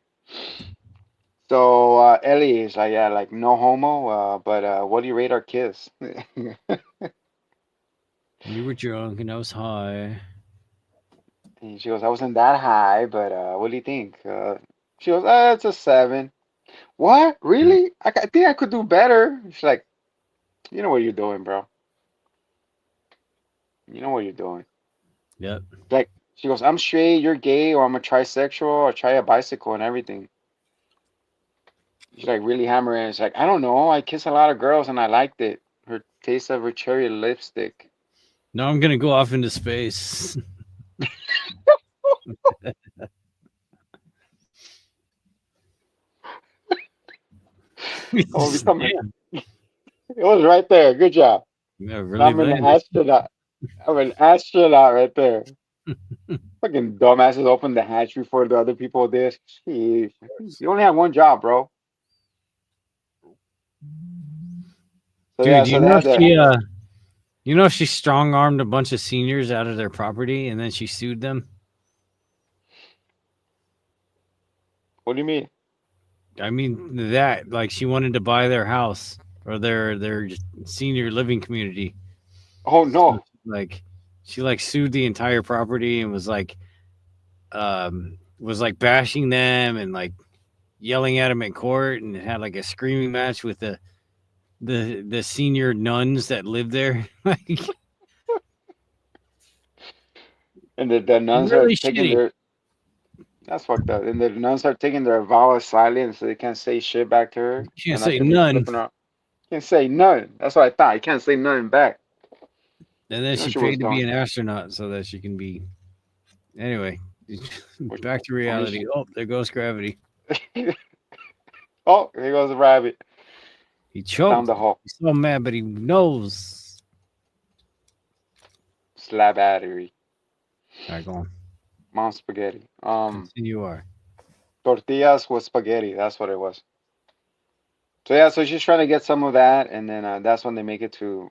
So Ellie is like, yeah, like no homo. But what do you rate our kiss? You were drunk and I was high. And she goes, I wasn't that high, but what do you think? She goes, it's a 7. What? Really? I think I could do better. She's like, you know what you're doing, bro. You know what you're doing. Yep. Like, she goes, I'm straight, you're gay, or I'm a trisexual, or try a bicycle and everything. She's like really hammering. It's like, I don't know. I kiss a lot of girls and I liked it. Her taste of her cherry lipstick. Now I'm gonna go off into space. Oh, becoming. It was right there. Good job. Yeah, Now really I'm an landed. astronaut. I'm an astronaut right there. Fucking dumbasses opened the hatch before the other people did. Jeez. You only have one job, bro. So yeah, Dude, so they had to. you know she strong armed a bunch of seniors out of their property and then she sued them? What do you mean? I mean that she wanted to buy their house or their senior living community. Oh So, no. like, she like sued the entire property and was like bashing them and like yelling at them in court and had like a screaming match with the senior nuns that lived there. Like, And the nuns are really taking shitty. their. That's fucked up. And the nuns are taking their vow of silence, so they can't say shit back to her. Can't They're not say gonna be none. flipping out. Can't say nothing. That's what I thought. You can't say nothing back. And then You know she she was paid to be done. an astronaut so that she can be. Anyway, Which, back to I mean, reality. Oh, there goes gravity. oh, here goes the rabbit He down choked. the hall. He's so mad, but he knows. Slab battery. All right, go on. Mom spaghetti. Continue. Are. Tortillas with spaghetti. That's what it was. So yeah, so she's trying to get some of that, and then that's when they make it to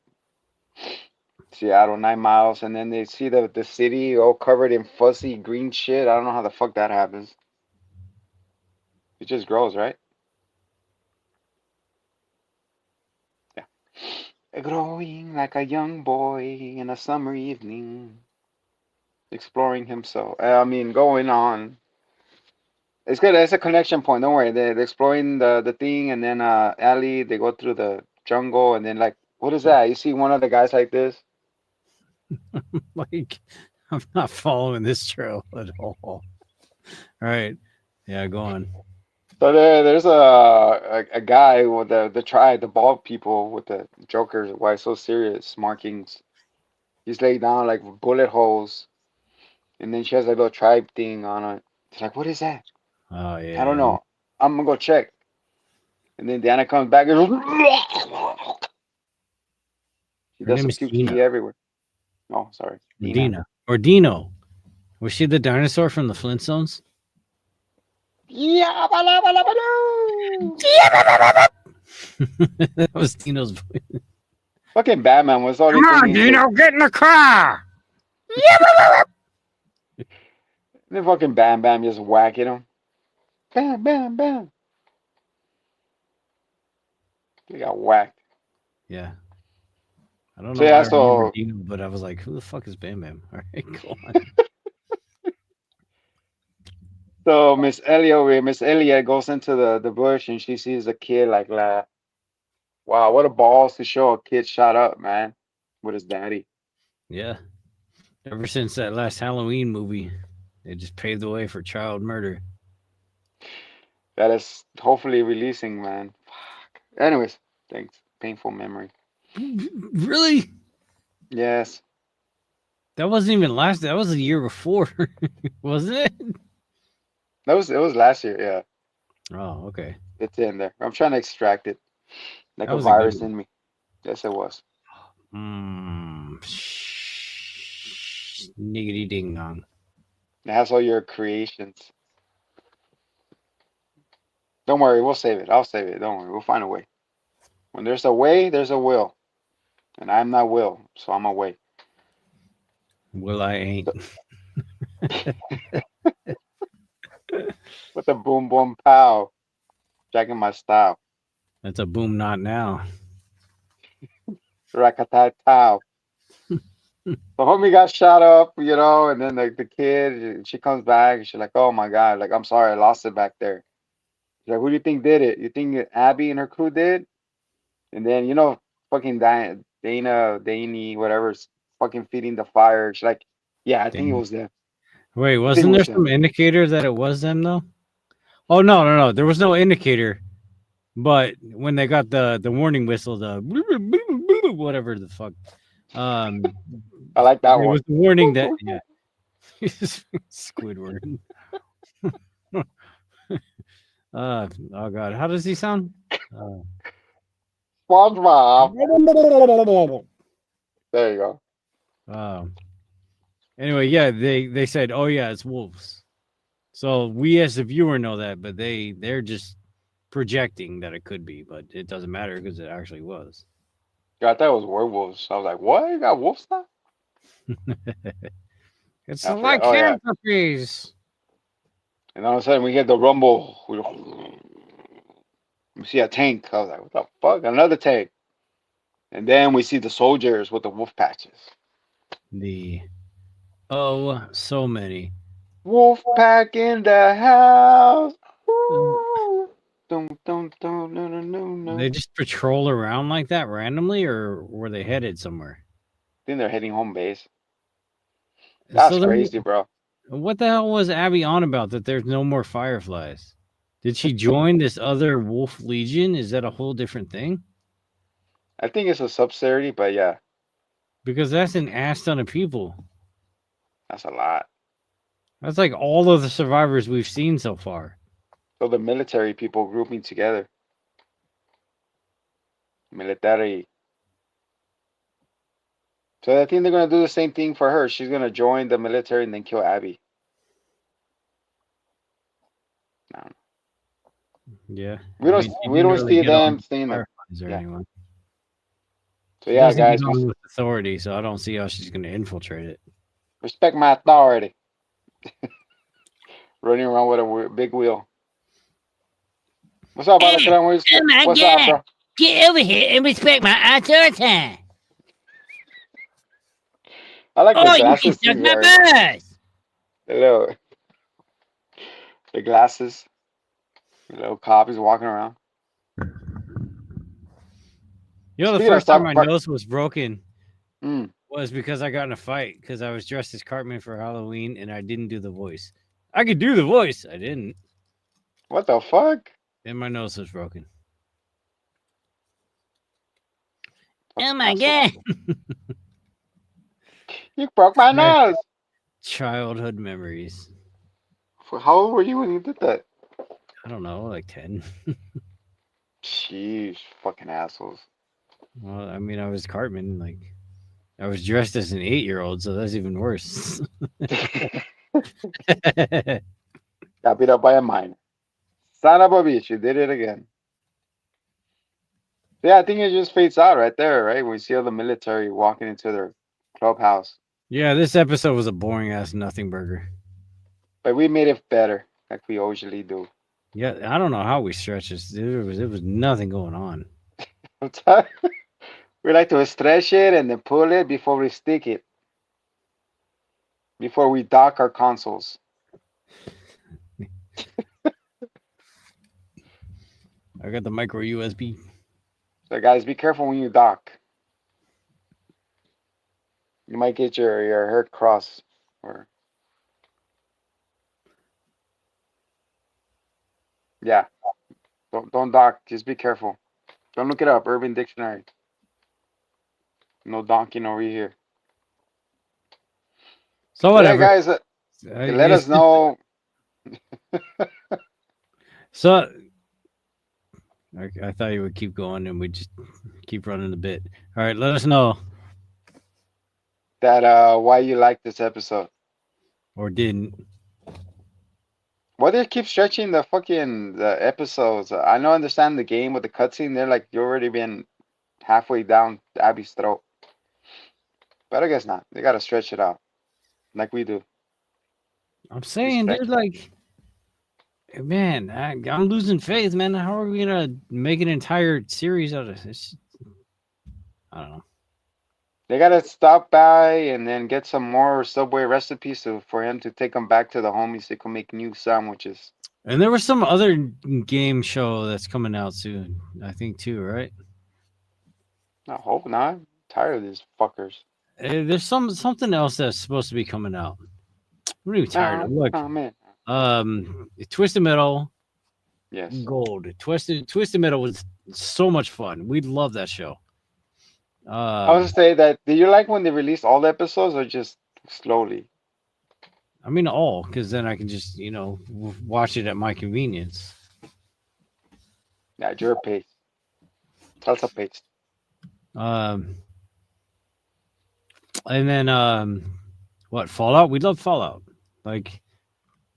Seattle, 9 miles, and then they see the city all covered in fuzzy green shit. I don't know how the fuck that happens. It just grows, right? Yeah. Growing like a young boy in a summer evening, exploring himself. I mean, going on. It's good. It's a connection point. Don't worry. They're exploring the thing, and then Ellie, they go through the jungle, and then like, what is that? You see one of the guys like this. Like, I'm not following this trail at all. All right. Yeah, go on. So there's a guy with the tribe, the bald people with the Joker's why so serious markings. He's laid down like bullet holes, and then she has a little tribe thing on it. She's like, what is that? Oh, I don't yeah. know. I'm gonna go check. And then Diana comes back and she Her does name some is QT Dina. everywhere. Oh, sorry, Or Dina. Dina. Or Dino. Was she the dinosaur from the Flintstones? Yeah, bala, bala, bala. That was Dino's voice. Fucking Batman was the only Come thing on, he did. Dino, get in the car. Then fucking Bam Bam just whacking him. Bam, bam, bam. He got whacked. Yeah. I don't So know why yeah, I remember so Dino, but I was like, who the fuck is Bam Bam? All right, go on. So Miss Ellie over here, Miss Elliot goes into the bush and she sees a kid like wow, what a balls to show a kid shot up, man, with his daddy. Yeah. Ever since that last Halloween movie, they just paved the way for child murder. That is hopefully releasing, man. Fuck. Anyways, thanks. Painful memory. Really? Yes. That wasn't even last. That was the year before, wasn't it? It was last year, yeah. Oh, okay. It's in there. I'm trying to extract it. Like That a was a good virus one. in me. Yes, it was. Niggity ding dong. It has all your creations. Don't worry, we'll save it. I'll save it. Don't worry, we'll find a way. When there's a way, there's a will. And I'm not Will, so I'm a way. Well, I ain't. With the boom boom pow. Jacking my style. That's a boom not now. Rakatai pow. The homie got shot up, and then the kid, she comes back and she's like, oh my God, like, I'm sorry, I lost it back there. She's like, who do you think did it? You think Abby and her crew did? And then, fucking Danny, whatever's fucking feeding the fire. She's like, yeah, I think it Dang. was them. Wait, I think it wasn't there was them. some indicator that it was them though? Oh no. There was no indicator. But when they got the warning whistle, the whatever the fuck, I like that it one. was the warning that yeah, Squidward. Oh god, how does he sound? SpongeBob. There you go. Anyway, yeah, they said, oh yeah, it's wolves. So we as the viewer know that, but they're just projecting that it could be, but it doesn't matter because it actually was. Yeah, I thought it was werewolves. I was like, what? You got wolf stuff? It's I forgot. like Oh yeah. herpes. And all of a sudden we get the rumble. We see a tank. I was like, what the fuck? Another tank. And then we see the soldiers with the wolf patches. So many. Wolf pack in the house. Uh, Dun, dun, dun, no, no, no, no. They just patrol around like that randomly, or were they headed somewhere? I think they're heading home base. That's So then, crazy, bro. what the hell was Abby on about? That there's no more fireflies? Did she join this other wolf legion? Is that a whole different thing? I think it's a subsidiary, but yeah, Because that's an ass ton of people. that's a lot. That's like all of the survivors we've seen so far. So the military people grouping together. Military. So I think they're gonna do the same thing for her. She's gonna join the military and then kill Abby. No. Yeah. We don't she we didn't don't really see get on them with staying there. fireflies or Yeah. anyone. So She yeah, doesn't guys, get on with authority, so I don't see how she's going to infiltrate it. respect my authority. Running around with a big wheel. What's up, Hey, Alacran? oh my What's God. up, bro? Get over here and respect my authority. I like the Oh, you can glasses suck he's my wearing. balls. Hello. The glasses. The little cop is walking around. You know, the Speaking of first time South my Park- nose was broken Mm. was because I got in a fight because I was dressed as Cartman for Halloween and I didn't do the voice. I could do the voice. I didn't. What the fuck? And my nose was broken. Oh my Asshole. God. You broke my Yeah. nose. Childhood memories. How old were you when you did that? I don't know, like 10. Sheesh, fucking assholes. Well, I mean, I was Cartman. Like, I was dressed as an 8-year-old, so that's even worse. Got beat up by a minor. Son of a bitch, you did it again. Yeah, I think it just fades out right there, right? We see all the military walking into their clubhouse. Yeah, this episode was a boring ass nothing burger. But we made it better, like we usually do. Yeah, I don't know how we stretched this. There was nothing going on. We like to stretch it and then pull it before we stick it. Before we dock our consoles. I got the micro USB. So guys, be careful when you dock. You might get your head crossed or yeah. Don't dock. Just be careful. Don't look it up. Urban Dictionary. No donking over here. So Yeah, whatever. guys, let us know. So I thought you would keep going and we just keep running the bit. All right, let us know That why you like this episode. or didn't. Why they keep stretching the episodes? I know, understand the game with the cutscene. They're like you already been halfway down Abby's throat, but I guess not. They gotta stretch it out, like we do. I'm saying, Respect. dude, like, man, I'm losing faith, man. How are we gonna make an entire series out of this? I don't know. They gotta stop by and then get some more Subway recipes for him to take them back to the homies. So they can make new sandwiches. And there was some other game show that's coming out soon, I think, too, right? I hope not. I'm tired of these fuckers. There's something else that's supposed to be coming out. I'm really tired. Look, Oh man. Twisted Metal Yes. Gold. Twisted Metal was so much fun. We love that show. I was to say that. Do you like when they release all the episodes or just slowly? I mean, all, because then I can just, watch it at my convenience. Yeah, at your pace. Salsa pace. And then what, Fallout? We love Fallout. Like,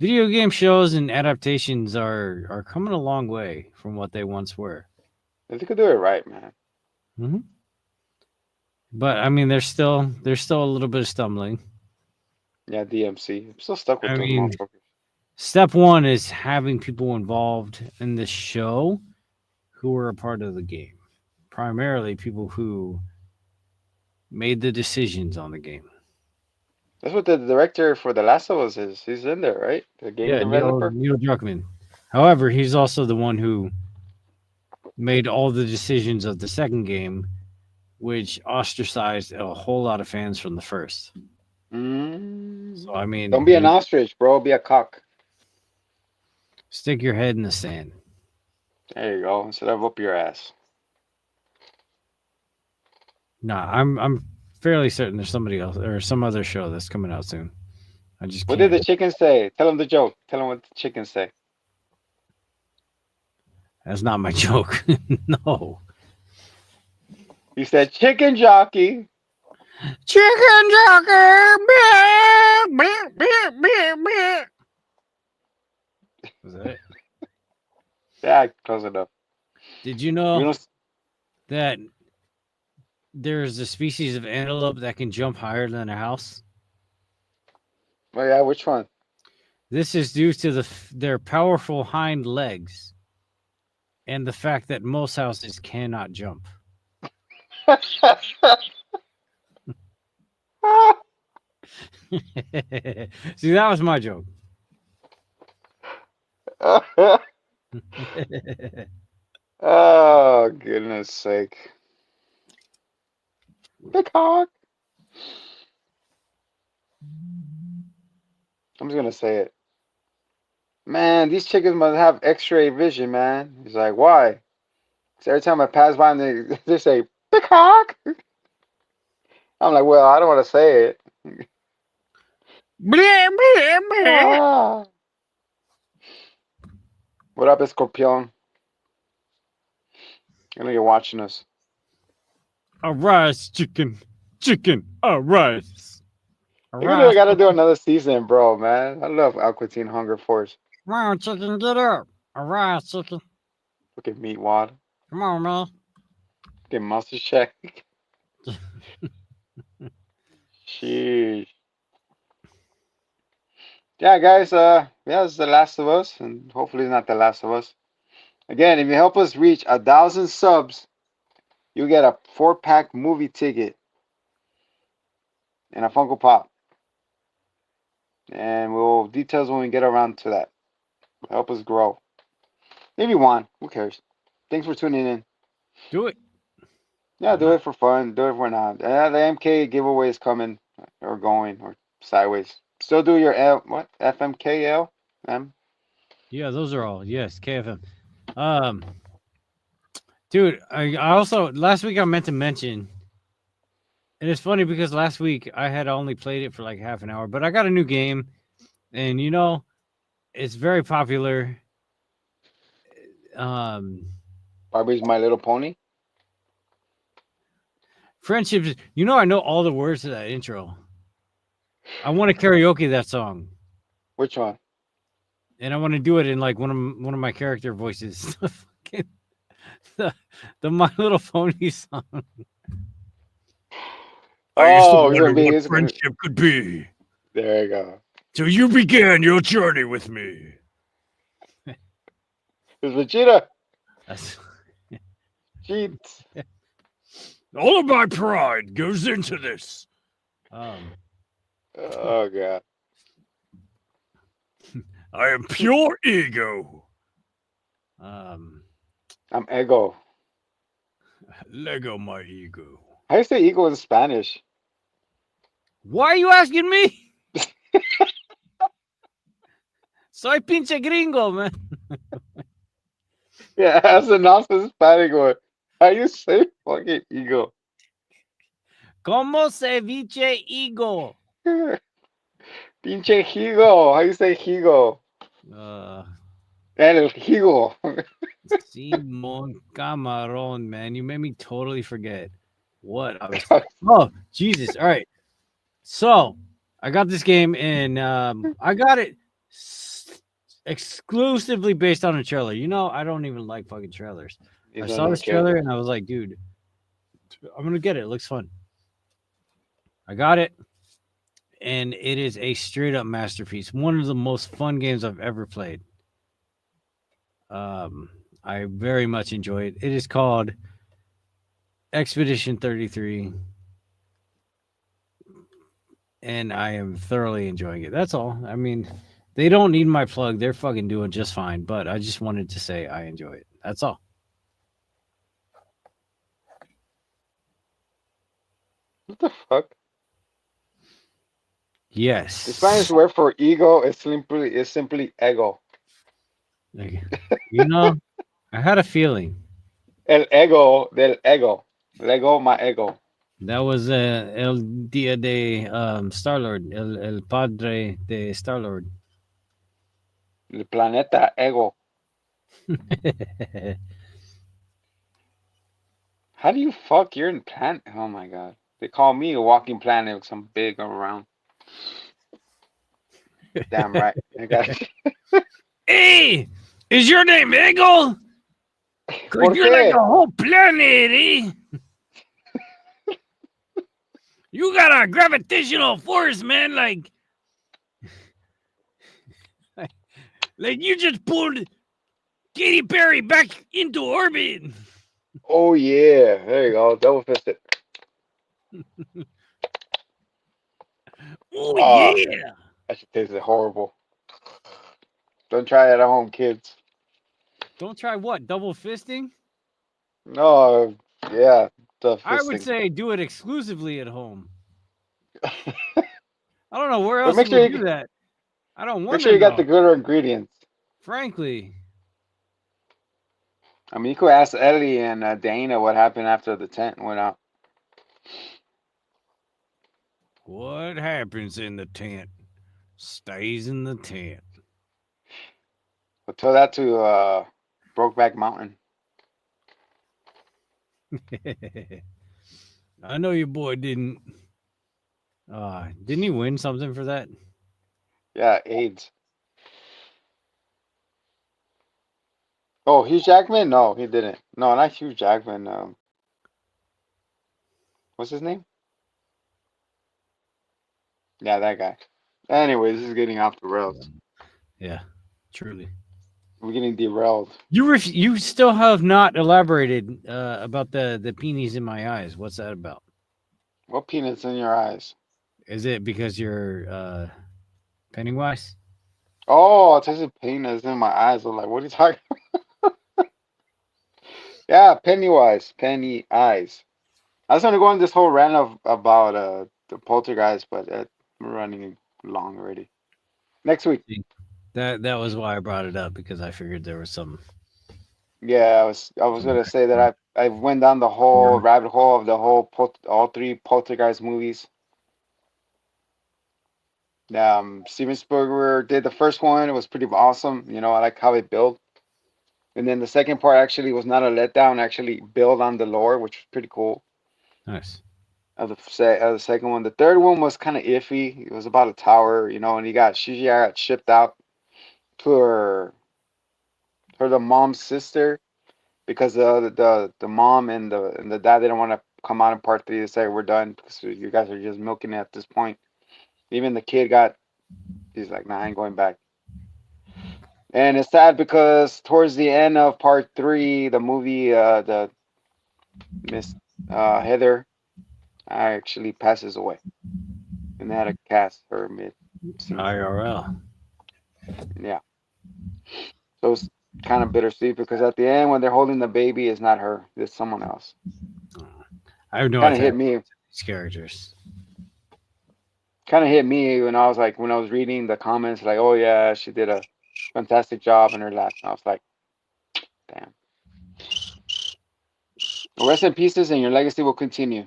video game shows and adaptations are coming a long way from what they once were. If you could do it right, man. Mm-hmm. But I mean, there's still a little bit of stumbling. Yeah, DMC. I'm still stuck with I those mean, motherfuckers. Step one is having people involved in the show who are a part of the game. primarily people who made the decisions on the game. That's what the director for The Last of Us is. He's in there, right? The game Yeah, developer. Neil Druckmann. However, he's also the one who made all the decisions of the second game, which ostracized a whole lot of fans from the first. So I mean, Don't be an ostrich, bro. Be a cock. stick your head in the sand. There you go. Instead of up your ass. Nah, I'm fairly certain there's somebody else or some other show that's coming out soon. I just What can't. did the chicken say? Tell him the joke. Tell him what the chicken say. That's not my joke. No. He said, "Chicken jockey." Chicken jockey. Was that it? Yeah, close enough. Did you We know don't- that there's a species of antelope that can jump higher than a house? Oh yeah, which one? This is due to their powerful hind legs and the fact that most houses cannot jump. See, that was my joke. Oh, goodness sake. Big hawk. I'm just gonna say it. Man, these chickens must have X-ray vision, man. He's like, why? Because every time I pass by them, they say, "Big hawk." I'm like, well, I don't want to say it. Ah. What up, Escorpion? I know you're watching us. Arise, chicken. Chicken, arise. Maybe we gotta do another season, bro, man. I love Aqua Teen Hunger Force. Come on, chicken, get up. Arise, chicken. Look at Meat Wad. Come on, man. Look at Monster Check. Sheesh. Yeah, guys, yeah, it's The Last of Us, and hopefully it's not The Last of Us. Again, if you help us reach 1,000 subs, you get a 4-pack movie ticket and a Funko Pop. And we'll details when we get around to that. Help us grow. Maybe one. Who cares? Thanks for tuning in. Do it. Yeah, do it for fun. Do it for now. The MK giveaway is coming or going or sideways. Still do your what? FMKL? Yeah, those are all. Yes, KFM. Dude, I also last week I meant to mention, and it's funny because last week I had only played it for like half an hour, but I got a new game, and you know, it's very popular. Barbie's My Little Pony. Friendships. You know, I know all the words to that intro. I want to karaoke that song, Which one? and I want to do it in like one of my character voices. the My Little Pony song. I used to Oh, wonder it's what friendship could be. There you go. Till you began your journey with me. It's Vegeta. That's Cheats. All of my pride goes into this. Oh god. I am pure ego. I'm ego. Lego my ego. How do you say ego in Spanish? Why are you asking me? Soy pinche gringo, man. Yeah, that's a nonsense Spanish word. How you say fucking ego? Como se dice ego? Pinche higo. How you say higo? And el higo. Simon Camarón, man. You made me totally forget what I was. Oh, Jesus. All right. So I got this game, and I got it exclusively based on a trailer. You know, I don't even like fucking trailers. I saw this trailer, and I was like, dude, I'm going to get it. It looks fun. I got it, and it is a straight-up masterpiece. One of the most fun games I've ever played. I very much enjoy it. It is called Expedition 33. And I am thoroughly enjoying it. That's all. I mean, they don't need my plug. They're fucking doing just fine. But I just wanted to say I enjoy it. That's all. What the fuck? Yes. The Spanish word for ego is simply ego. Like, you know, I had a feeling. El ego del ego. Lego my ego. That was El Dia de Star-Lord. El Padre de Star-Lord. El planeta ego. How do you fuck? You're in planet. Oh my god. They call me a walking planet with some big around. Damn right. I got Hey, is your name Eagle? ¿Por You're like qué? a whole planet, eh? You got a gravitational force, man. Like you just pulled Katy Perry back into orbit. Oh yeah. There you go. Double fisted. Oh Oh, yeah. that shit tasted horrible. Don't try that at home, kids. Don't try what? Double fisting? No, yeah, the I would fisting. say do it exclusively at home. I don't know where But else make you sure would you do that. I don't make want sure to you got the know. good ingredients. Frankly. I mean, you could ask Ellie and Dana what happened after the tent went out. What happens in the tent stays in the tent. But tell that to Brokeback Mountain. I know your boy didn't. Didn't he win something for that? Yeah, AIDS. Oh, Hugh Jackman? No, he didn't. No, not Hugh Jackman. What's his name? Yeah, that guy. Anyways, this is getting off the rails. Yeah, truly. We're getting derailed. You still have not elaborated about the peonies in my eyes. What's that about? What peanuts in your eyes? Is it because you're Pennywise? Oh, it tasted peanuts in my eyes. I'm like, what are you talking? Yeah, Pennywise, Penny Eyes. I was gonna go on this whole rant about the poltergeist, but we're running long already. Next week. That was why I brought it up because I figured there was some. Yeah, I was gonna say that I went down the whole rabbit hole of the whole all three poltergeist movies. Steven Spielberg did the first one. It was pretty awesome. You know, I like how it built. And then the second part actually was not a letdown. Actually built on the lore, which was pretty cool. Nice. Of the second one, the third one was kind of iffy. It was about a tower, you know, and she got shipped out to the mom's sister because the mom and the dad didn't want to come out in part three to say we're done because you guys are just milking it at this point. Even the kid he's like, nah, I ain't going back. And it's sad because towards the end of part three, the movie, the Miss Heather actually passes away, and they had to cast her mid scene. IRL. Yeah, so it's kind of bittersweet because at the end when they're holding the baby, it's not her, it's someone else. I have no Kind of idea hit me. these characters. Kind of hit me when I was reading the comments, like, oh yeah, she did a fantastic job in her last. And I was like, damn. Rest in pieces, and your legacy will continue.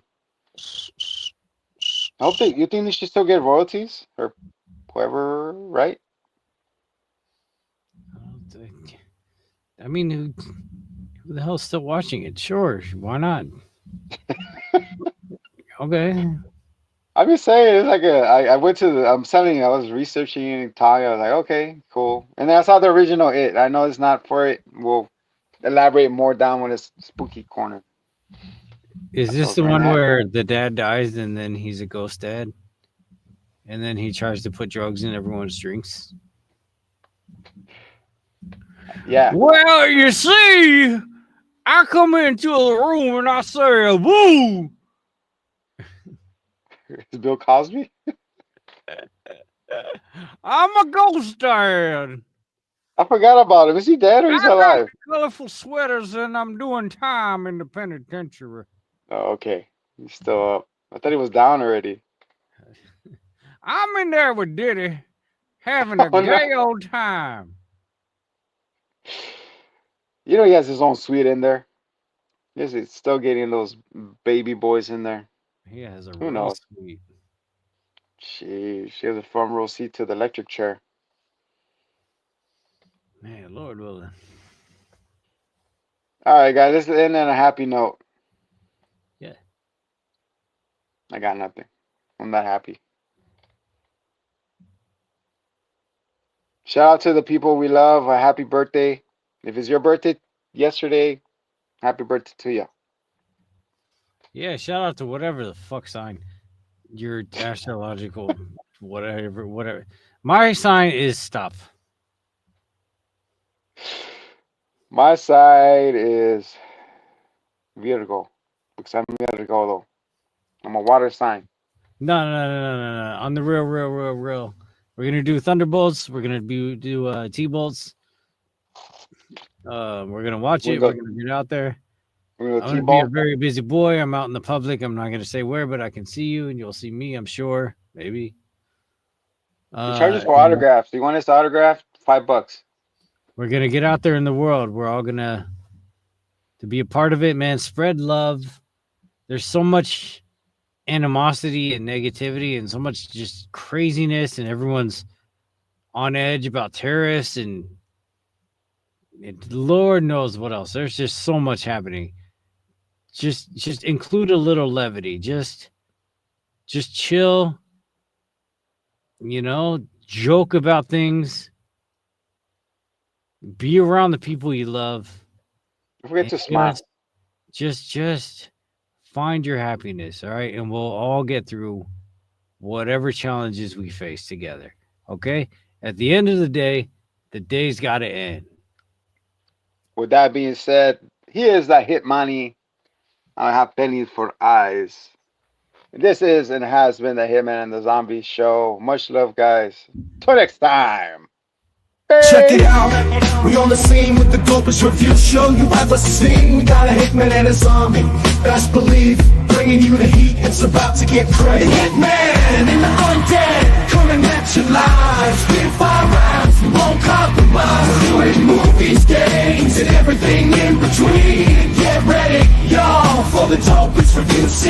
I hope you think they should still get royalties or whoever, right? I mean, who the hell's still watching it? Sure, why not? Okay. I'm just saying, it's like I went to I'm telling you, I was researching and talking. I was like, okay, cool. And then I saw the original It. I know it's not for it. We'll elaborate more down when it's spooky corner. Is this the one where the dad dies and then he's a ghost dad? And then he tries to put drugs in everyone's drinks? Yeah. Well, you see, I come into the room and I say, "Woo!" Is Bill Cosby? I'm a ghost dad. I forgot about him. Is he dead or he's I got alive? colorful sweaters and I'm doing time in the penitentiary. Oh, okay. He's still up. I thought he was down already. I'm in there with Diddy, having a Oh, no. gay old time. You know he has his own suite in there. Yes, he's still getting those baby boys in there. He has a Who real knows? sweet. She has a front row seat to the electric chair. Man, Lord willing. All right, guys, let's end on a happy note. Yeah. I got nothing. I'm not happy. Shout out to the people we love. A happy birthday. If it's your birthday yesterday, happy birthday to you. Yeah, shout out to whatever the fuck sign your astrological whatever. My sign is stuff. My side is Virgo. Because I'm Virgo, though. I'm a water sign. No. On the real. We're gonna do thunderbolts. We're gonna do T-bolts. We're gonna watch it. We're gonna get out there. We're I'm going to gonna be a T-ball. very busy boy. I'm out in the public. I'm not gonna say where, but I can see you, and you'll see me. I'm sure, maybe. He charges for autographs. You want us to autograph? $5. We're gonna get out there in the world. We're all gonna to be a part of it, man. Spread love. There's so much animosity and negativity and so much just craziness, and everyone's on edge about terrorists and Lord knows what else. There's just so much happening. Just include a little levity. Just chill. You know, joke about things. Be around the people you love. Don't forget to smile. Just find your happiness, all right? And we'll all get through whatever challenges we face together, okay? At the end of the day's got to end. With that being said, here's the hit money. I have pennies for eyes. This is and has been the Hitman and the Zombie Show. Much love, guys. Till next time. Check it out, we on the scene with the dopest review show you ever seen. We got a hitman and a zombie, best believe, bringing you the heat, it's about to get crazy. The hitman and the undead, coming at you live, spin 5 rounds, we won't compromise. Doing movies, games, and everything in between. Get ready, y'all, for the dopest review scene.